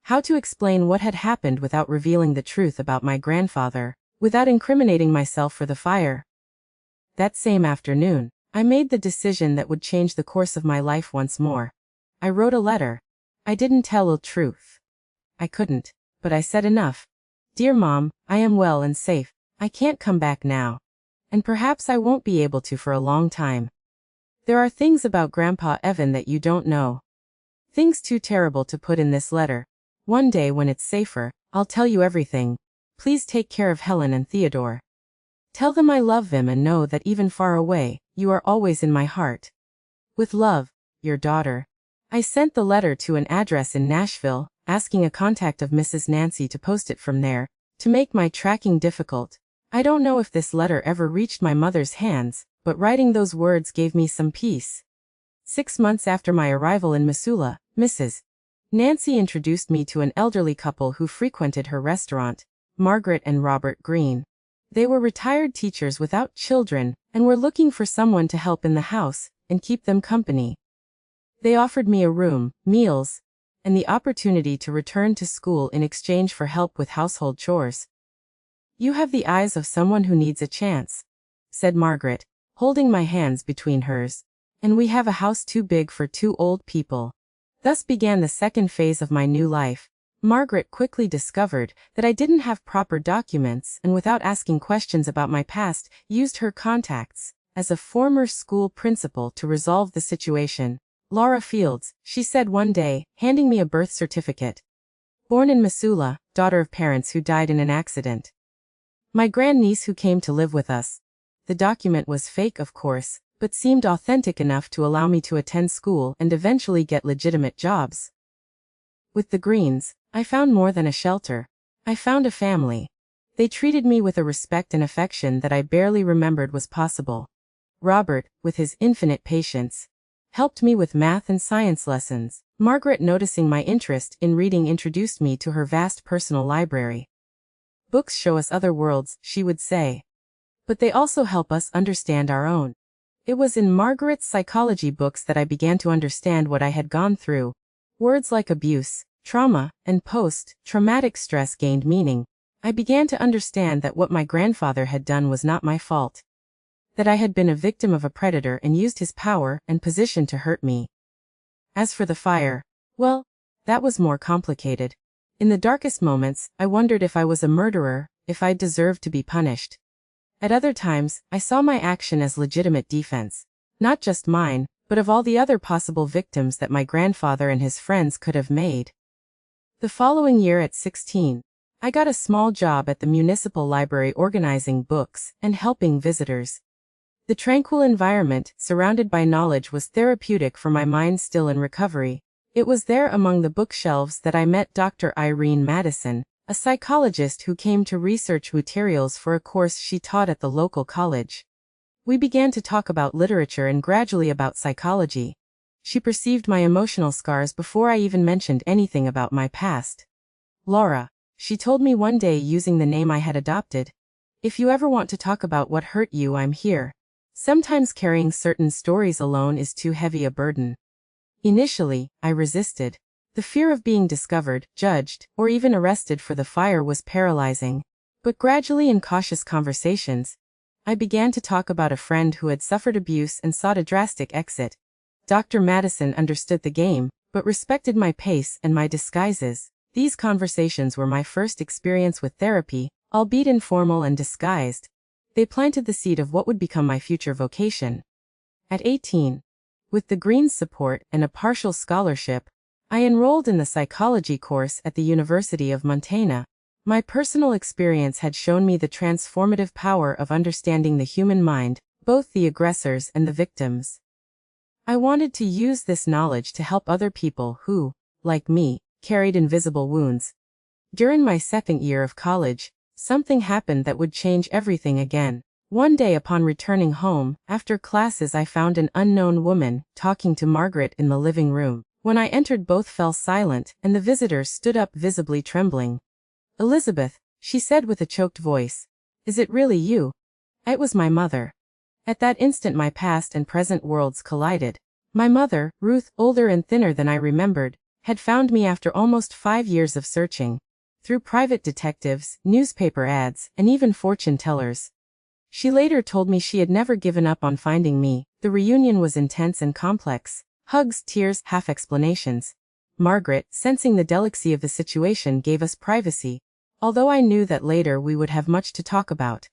How to explain what had happened without revealing the truth about my grandfather, without incriminating myself for the fire? That same afternoon, I made the decision that would change the course of my life once more. I wrote a letter. I didn't tell the truth. I couldn't, but I said enough. "Dear Mom, I am well and safe. I can't come back now. And perhaps I won't be able to for a long time. There are things about Grandpa Evan that you don't know. Things too terrible to put in this letter. One day when it's safer, I'll tell you everything. Please take care of Helen and Theodore. Tell them I love them and know that even far away, you are always in my heart. With love, your daughter." I sent the letter to an address in Nashville, asking a contact of Mrs. Nancy to post it from there, to make my tracking difficult. I don't know if this letter ever reached my mother's hands, but writing those words gave me some peace. 6 months after my arrival in Missoula, Mrs. Nancy introduced me to an elderly couple who frequented her restaurant, Margaret and Robert Green. They were retired teachers without children, and were looking for someone to help in the house, and keep them company. They offered me a room, meals, and the opportunity to return to school in exchange for help with household chores. "You have the eyes of someone who needs a chance," said Margaret, holding my hands between hers. "And we have a house too big for 2 old people." Thus began the second phase of my new life. Margaret quickly discovered that I didn't have proper documents and without asking questions about my past, used her contacts as a former school principal to resolve the situation. "Laura Fields," she said one day, handing me a birth certificate. "Born in Missoula, daughter of parents who died in an accident. My grandniece who came to live with us." The document was fake, of course, but seemed authentic enough to allow me to attend school and eventually get legitimate jobs. With the Greens, I found more than a shelter. I found a family. They treated me with a respect and affection that I barely remembered was possible. Robert, with his infinite patience, helped me with math and science lessons. Margaret, noticing my interest in reading, introduced me to her vast personal library. "Books show us other worlds," she would say. "But they also help us understand our own." It was in Margaret's psychology books that I began to understand what I had gone through. Words like abuse, trauma, and post-traumatic stress gained meaning. I began to understand that what my grandfather had done was not my fault. That I had been a victim of a predator and used his power and position to hurt me. As for the fire, well, that was more complicated. In the darkest moments, I wondered if I was a murderer, if I deserved to be punished. At other times, I saw my action as legitimate defense, not just mine, but of all the other possible victims that my grandfather and his friends could have made. The following year at 16, I got a small job at the municipal library organizing books and helping visitors. The tranquil environment, surrounded by knowledge, was therapeutic for my mind still in recovery. It was there among the bookshelves that I met Dr. Irene Madison, a psychologist who came to research materials for a course she taught at the local college. We began to talk about literature and gradually about psychology. She perceived my emotional scars before I even mentioned anything about my past. Laura, she told me one day using the name I had adopted. If you ever want to talk about what hurt you, I'm here. Sometimes carrying certain stories alone is too heavy a burden. Initially, I resisted. The fear of being discovered, judged, or even arrested for the fire was paralyzing. But gradually, in cautious conversations, I began to talk about a friend who had suffered abuse and sought a drastic exit. Dr. Madison understood the game, but respected my pace and my disguises. These conversations were my first experience with therapy, albeit informal and disguised. They planted the seed of what would become my future vocation. At 18, with the Greens' support and a partial scholarship, I enrolled in the psychology course at the University of Montana. My personal experience had shown me the transformative power of understanding the human mind, both the aggressors and the victims. I wanted to use this knowledge to help other people who, like me, carried invisible wounds. During my second year of college, something happened that would change everything again. One day upon returning home, after classes, I found an unknown woman talking to Margaret in the living room. When I entered, both fell silent, and the visitors stood up visibly trembling. "Elizabeth," she said with a choked voice. "Is it really you?" It was my mother. At that instant my past and present worlds collided. My mother, Ruth, older and thinner than I remembered, had found me after almost 5 years of searching. Through private detectives, newspaper ads, and even fortune tellers. She later told me she had never given up on finding me. The reunion was intense and complex. Hugs, tears, half explanations. Margaret, sensing the delicacy of the situation, gave us privacy, although I knew that later we would have much to talk about.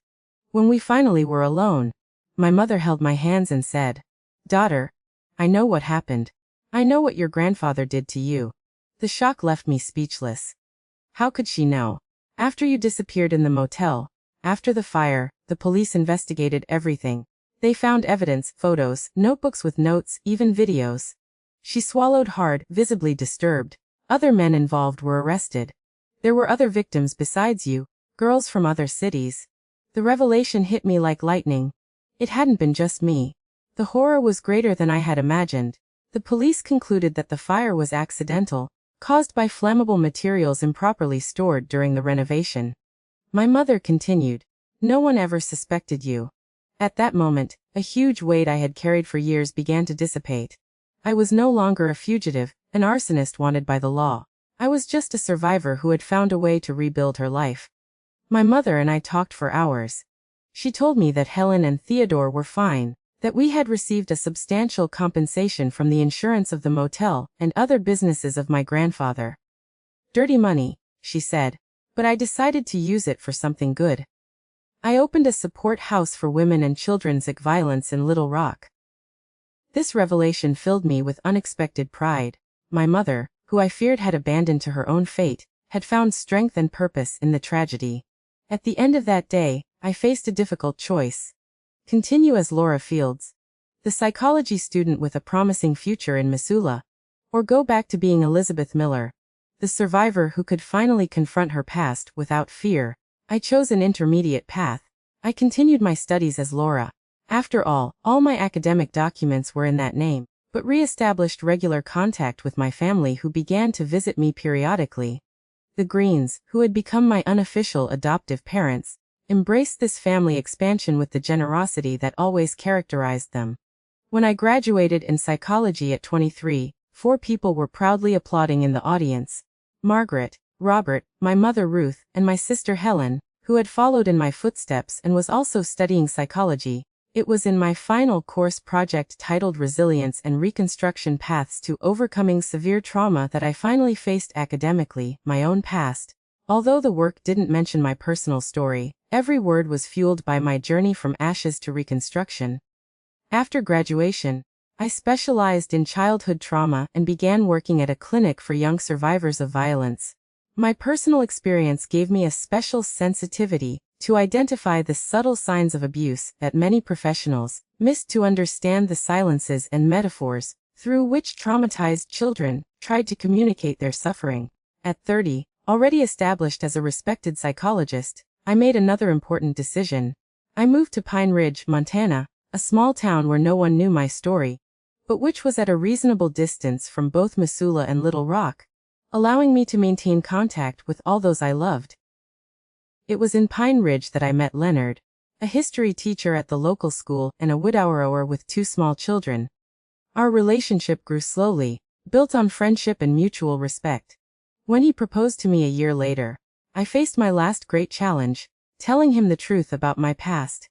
When we finally were alone, my mother held my hands and said, "Daughter, I know what happened. I know what your grandfather did to you." The shock left me speechless. How could she know? After you disappeared in the motel, after the fire, the police investigated everything. They found evidence, photos, notebooks with notes, even videos. She swallowed hard, visibly disturbed. Other men involved were arrested. There were other victims besides you, girls from other cities. The revelation hit me like lightning. It hadn't been just me. The horror was greater than I had imagined. The police concluded that the fire was accidental, caused by flammable materials improperly stored during the renovation. My mother continued, "No one ever suspected you." At that moment, a huge weight I had carried for years began to dissipate. I was no longer a fugitive, an arsonist wanted by the law. I was just a survivor who had found a way to rebuild her life. My mother and I talked for hours. She told me that Helen and Theodore were fine, that we had received a substantial compensation from the insurance of the motel and other businesses of my grandfather. "Dirty money," she said, "but I decided to use it for something good." I opened a support house for women and children's violence in Little Rock. This revelation filled me with unexpected pride. My mother, who I feared had abandoned to her own fate, had found strength and purpose in the tragedy. At the end of that day, I faced a difficult choice. Continue as Laura Fields, the psychology student with a promising future in Missoula, or go back to being Elizabeth Miller, the survivor who could finally confront her past without fear. I chose an intermediate path. I continued my studies as Laura. After all my academic documents were in that name, but re-established regular contact with my family, who began to visit me periodically. The Greens, who had become my unofficial adoptive parents, embraced this family expansion with the generosity that always characterized them. When I graduated in psychology at 23, 4 people were proudly applauding in the audience. Margaret, Robert, my mother Ruth, and my sister Helen, who had followed in my footsteps and was also studying psychology. It was in my final course project titled Resilience and Reconstruction Paths to Overcoming Severe Trauma that I finally faced academically my own past. Although the work didn't mention my personal story, every word was fueled by my journey from ashes to reconstruction. After graduation, I specialized in childhood trauma and began working at a clinic for young survivors of violence. My personal experience gave me a special sensitivity to identify the subtle signs of abuse that many professionals miss, to understand the silences and metaphors through which traumatized children tried to communicate their suffering. At 30, already established as a respected psychologist, I made another important decision. I moved to Pine Ridge, Montana, a small town where no one knew my story, but which was at a reasonable distance from both Missoula and Little Rock, allowing me to maintain contact with all those I loved. It was in Pine Ridge that I met Leonard, a history teacher at the local school and a widower with 2 small children. Our relationship grew slowly, built on friendship and mutual respect. When he proposed to me a year later, I faced my last great challenge, telling him the truth about my past.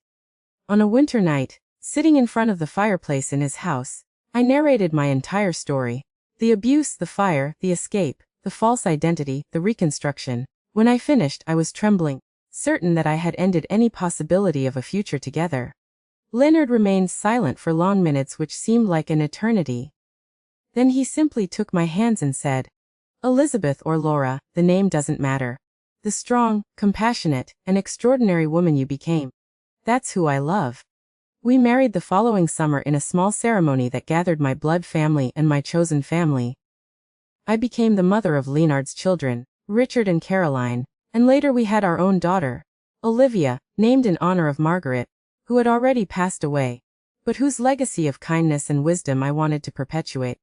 On a winter night, sitting in front of the fireplace in his house, I narrated my entire story. The abuse, the fire, the escape, the false identity, the reconstruction. When I finished, I was trembling, certain that I had ended any possibility of a future together. Leonard remained silent for long minutes which seemed like an eternity. Then he simply took my hands and said, "Elizabeth or Laura, the name doesn't matter. The strong, compassionate, and extraordinary woman you became. That's who I love." We married the following summer in a small ceremony that gathered my blood family and my chosen family. I became the mother of Leonard's children, Richard and Caroline, and later we had our own daughter, Olivia, named in honor of Margaret, who had already passed away, but whose legacy of kindness and wisdom I wanted to perpetuate.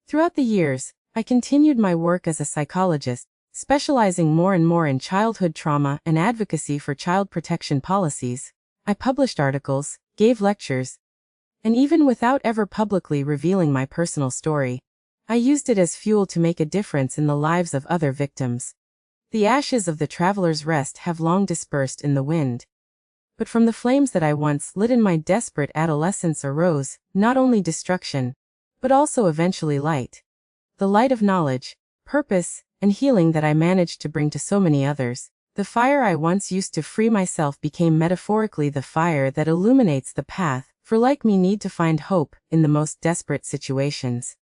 Throughout the years, I continued my work as a psychologist, specializing more and more in childhood trauma and advocacy for child protection policies. I published articles, gave lectures, and even without ever publicly revealing my personal story, I used it as fuel to make a difference in the lives of other victims. The ashes of the Traveler's Rest have long dispersed in the wind. But from the flames that I once lit in my desperate adolescence arose, not only destruction, but also eventually light. The light of knowledge, purpose, and healing that I managed to bring to so many others. The fire I once used to free myself became metaphorically the fire that illuminates the path, for like me need to find hope in the most desperate situations.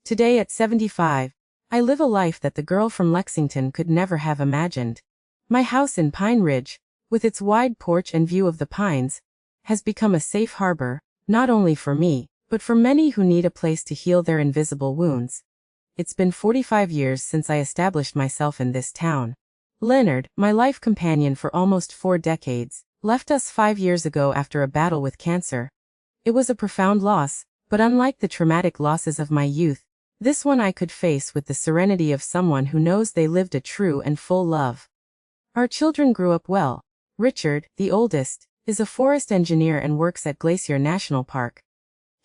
Today at 75, I live a life that the girl from Lexington could never have imagined. My house in Pine Ridge, with its wide porch and view of the pines, has become a safe harbor, not only for me, but for many who need a place to heal their invisible wounds. It's been 45 years since I established myself in this town. Leonard, my life companion for almost 4 decades, left us 5 years ago after a battle with cancer. It was a profound loss, but unlike the traumatic losses of my youth, this one I could face with the serenity of someone who knows they lived a true and full love. Our children grew up well. Richard, the oldest, is a forest engineer and works at Glacier National Park.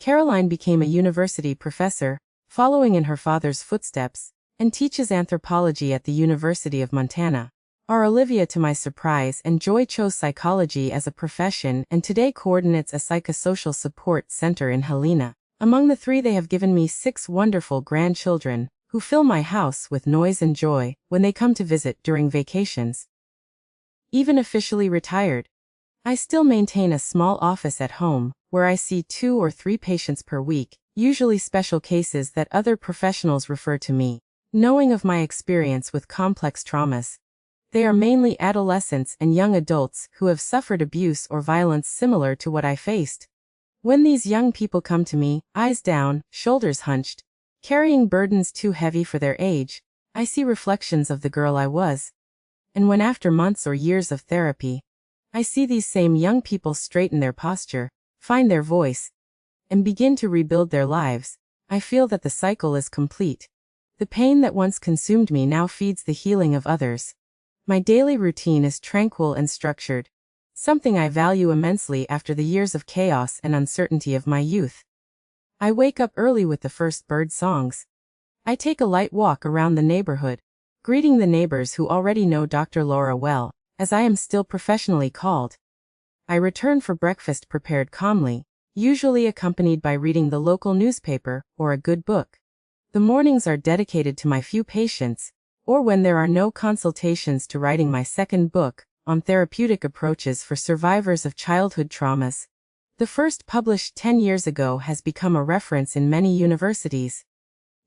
Caroline became a university professor, following in her father's footsteps, and teaches anthropology at the University of Montana. Our Olivia, to my surprise and joy, chose psychology as a profession and today coordinates a psychosocial support center in Helena. Among the 3 they have given me 6 wonderful grandchildren, who fill my house with noise and joy when they come to visit during vacations. Even officially retired, I still maintain a small office at home, where I see 2 or 3 patients per week, usually special cases that other professionals refer to me. Knowing of my experience with complex traumas, they are mainly adolescents and young adults who have suffered abuse or violence similar to what I faced. When these young people come to me, eyes down, shoulders hunched, carrying burdens too heavy for their age, I see reflections of the girl I was. And when after months or years of therapy, I see these same young people straighten their posture, find their voice, and begin to rebuild their lives, I feel that the cycle is complete. The pain that once consumed me now feeds the healing of others. My daily routine is tranquil and structured, something I value immensely after the years of chaos and uncertainty of my youth. I wake up early with the first bird songs. I take a light walk around the neighborhood, greeting the neighbors who already know Dr. Laura well, as I am still professionally called. I return for breakfast prepared calmly, usually accompanied by reading the local newspaper or a good book. The mornings are dedicated to my few patients, or when there are no consultations, to writing my second book on therapeutic approaches for survivors of childhood traumas. The first, published 10 years ago, has become a reference in many universities.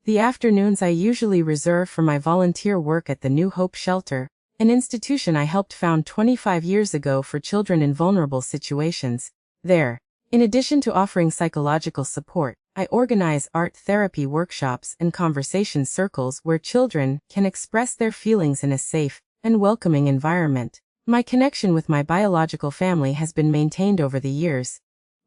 The afternoons I usually reserve for my volunteer work at the New Hope Shelter, an institution I helped found 25 years ago for children in vulnerable situations. There, in addition to offering psychological support, I organize art therapy workshops and conversation circles where children can express their feelings in a safe and welcoming environment. My connection with my biological family has been maintained over the years.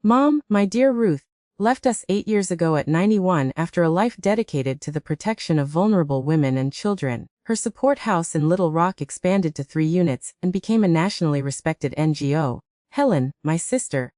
Mom, my dear Ruth, left us 8 years ago at 91 after a life dedicated to the protection of vulnerable women and children. Her support house in Little Rock expanded to 3 units and became a nationally respected NGO. Helen, my sister,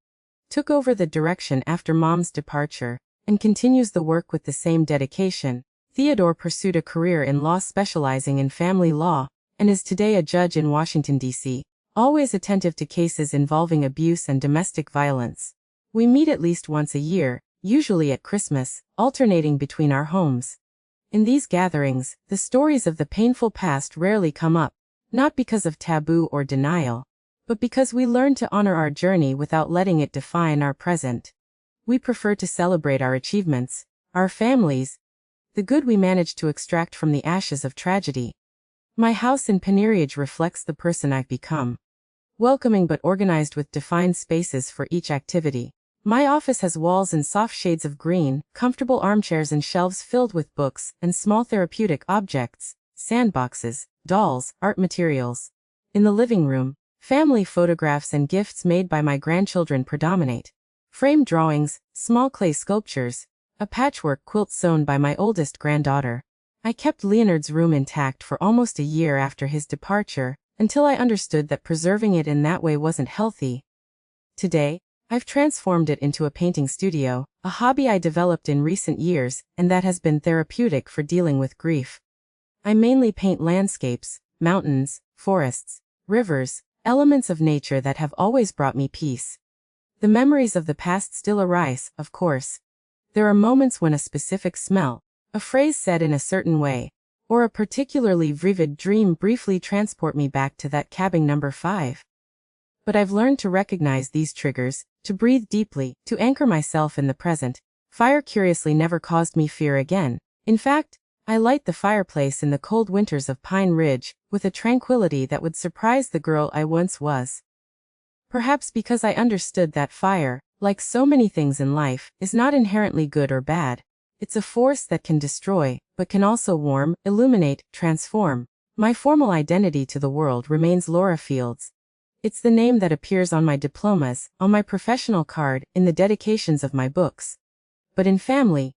took over the direction after Mom's departure and continues the work with the same dedication. Theodore pursued a career in law specializing in family law and is today a judge in Washington, D.C., always attentive to cases involving abuse and domestic violence. We meet at least once a year, usually at Christmas, alternating between our homes. In these gatherings, the stories of the painful past rarely come up, not because of taboo or denial, but because we learn to honor our journey without letting it define our present. We prefer to celebrate our achievements, our families, the good we managed to extract from the ashes of tragedy. My house in Penneridge reflects the person I've become. Welcoming but organized with defined spaces for each activity. My office has walls in soft shades of green, comfortable armchairs and shelves filled with books and small therapeutic objects, sandboxes, dolls, art materials. In the living room, family photographs and gifts made by my grandchildren predominate. Framed drawings, small clay sculptures, a patchwork quilt sewn by my oldest granddaughter. I kept Leonard's room intact for almost a year after his departure, until I understood that preserving it in that way wasn't healthy. Today, I've transformed it into a painting studio, a hobby I developed in recent years, and that has been therapeutic for dealing with grief. I mainly paint landscapes, mountains, forests, rivers, elements of nature that have always brought me peace. The memories of the past still arise, of course. There are moments when a specific smell, a phrase said in a certain way, or a particularly vivid dream briefly transport me back to that cabin number 5. But I've learned to recognize these triggers, to breathe deeply, to anchor myself in the present. Fire curiously never caused me fear again. In fact, I light the fireplace in the cold winters of Pine Ridge, with a tranquility that would surprise the girl I once was. Perhaps because I understood that fire, like so many things in life, is not inherently good or bad. It's a force that can destroy, but can also warm, illuminate, transform. My formal identity to the world remains Laura Fields. It's the name that appears on my diplomas, on my professional card, in the dedications of my books. But in family,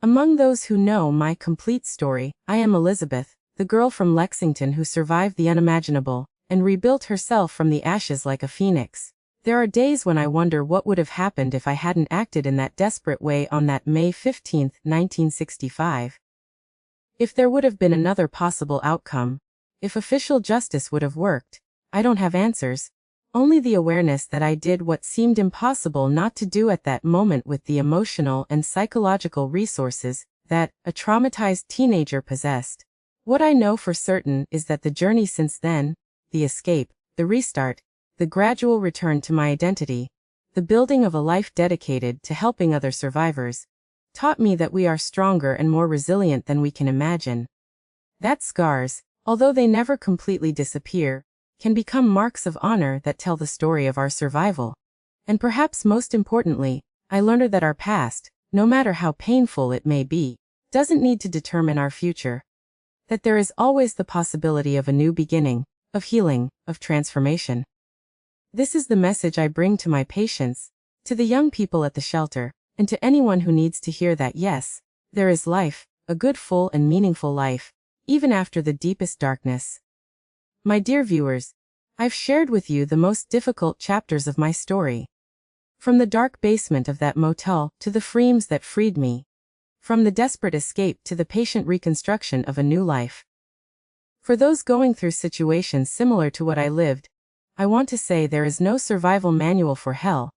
among those who know my complete story, I am Elizabeth, the girl from Lexington who survived the unimaginable, and rebuilt herself from the ashes like a phoenix. There are days when I wonder what would have happened if I hadn't acted in that desperate way on that May 15, 1965. If there would have been another possible outcome, if official justice would have worked. I don't have answers, only the awareness that I did what seemed impossible not to do at that moment with the emotional and psychological resources that a traumatized teenager possessed. What I know for certain is that the journey since then, the escape, the restart, the gradual return to my identity, the building of a life dedicated to helping other survivors, taught me that we are stronger and more resilient than we can imagine. That scars, although they never completely disappear, can become marks of honor that tell the story of our survival. And perhaps most importantly, I learned that our past, no matter how painful it may be, doesn't need to determine our future. That there is always the possibility of a new beginning, of healing, of transformation. This is the message I bring to my patients, to the young people at the shelter, and to anyone who needs to hear that yes, there is life, a good full and meaningful life, even after the deepest darkness. My dear viewers, I've shared with you the most difficult chapters of my story. From the dark basement of that motel to the frames that freed me. From the desperate escape to the patient reconstruction of a new life. For those going through situations similar to what I lived, I want to say there is no survival manual for hell.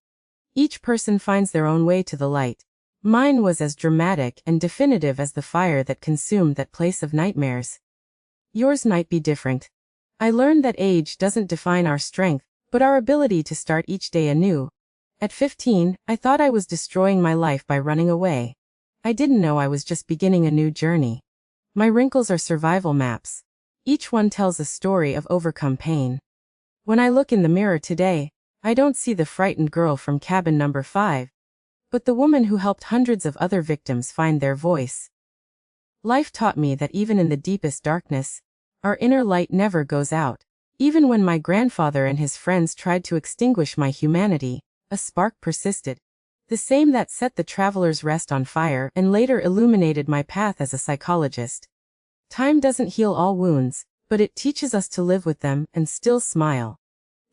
Each person finds their own way to the light. Mine was as dramatic and definitive as the fire that consumed that place of nightmares. Yours might be different. I learned that age doesn't define our strength, but our ability to start each day anew. At 15, I thought I was destroying my life by running away. I didn't know I was just beginning a new journey. My wrinkles are survival maps. Each one tells a story of overcome pain. When I look in the mirror today, I don't see the frightened girl from cabin number 5, but the woman who helped hundreds of other victims find their voice. Life taught me that even in the deepest darkness, our inner light never goes out. Even when my grandfather and his friends tried to extinguish my humanity, A spark persisted. The same that set the traveler's rest on fire and later illuminated my path as a psychologist. Time doesn't heal all wounds, but it teaches us to live with them and still smile.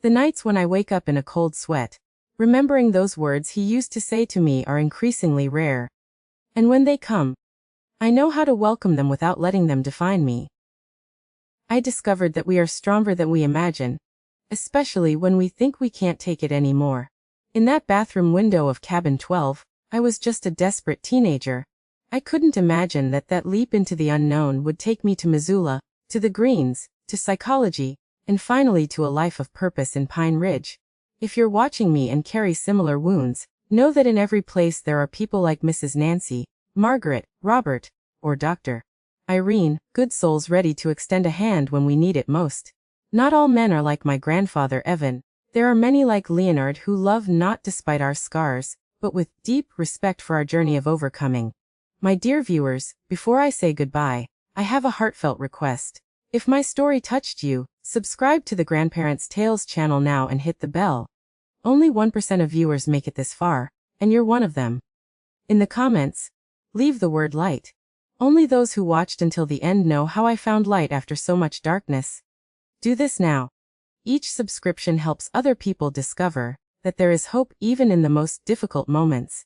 The nights when I wake up in a cold sweat, remembering those words he used to say to me, are increasingly rare. And when they come, I know how to welcome them without letting them define me. I discovered that we are stronger than we imagine, especially when we think we can't take it anymore. In that bathroom window of cabin 12, I was just a desperate teenager. I couldn't imagine that that leap into the unknown would take me to Missoula, to the Greens, to psychology, and finally to a life of purpose in Pine Ridge. If you're watching me and carry similar wounds, know that in every place there are people like Mrs. Nancy, Margaret, Robert, or Dr. Irene, good souls ready to extend a hand when we need it most. Not all men are like my grandfather Evan. There are many like Leonard who love not despite our scars, but with deep respect for our journey of overcoming. My dear viewers, before I say goodbye, I have a heartfelt request. If my story touched you, subscribe to the Grandparents' Tales channel now and hit the bell. Only 1% of viewers make it this far, and you're one of them. In the comments, leave the word light. Only those who watched until the end know how I found light after so much darkness. Do this now. Each subscription helps other people discover that there is hope even in the most difficult moments.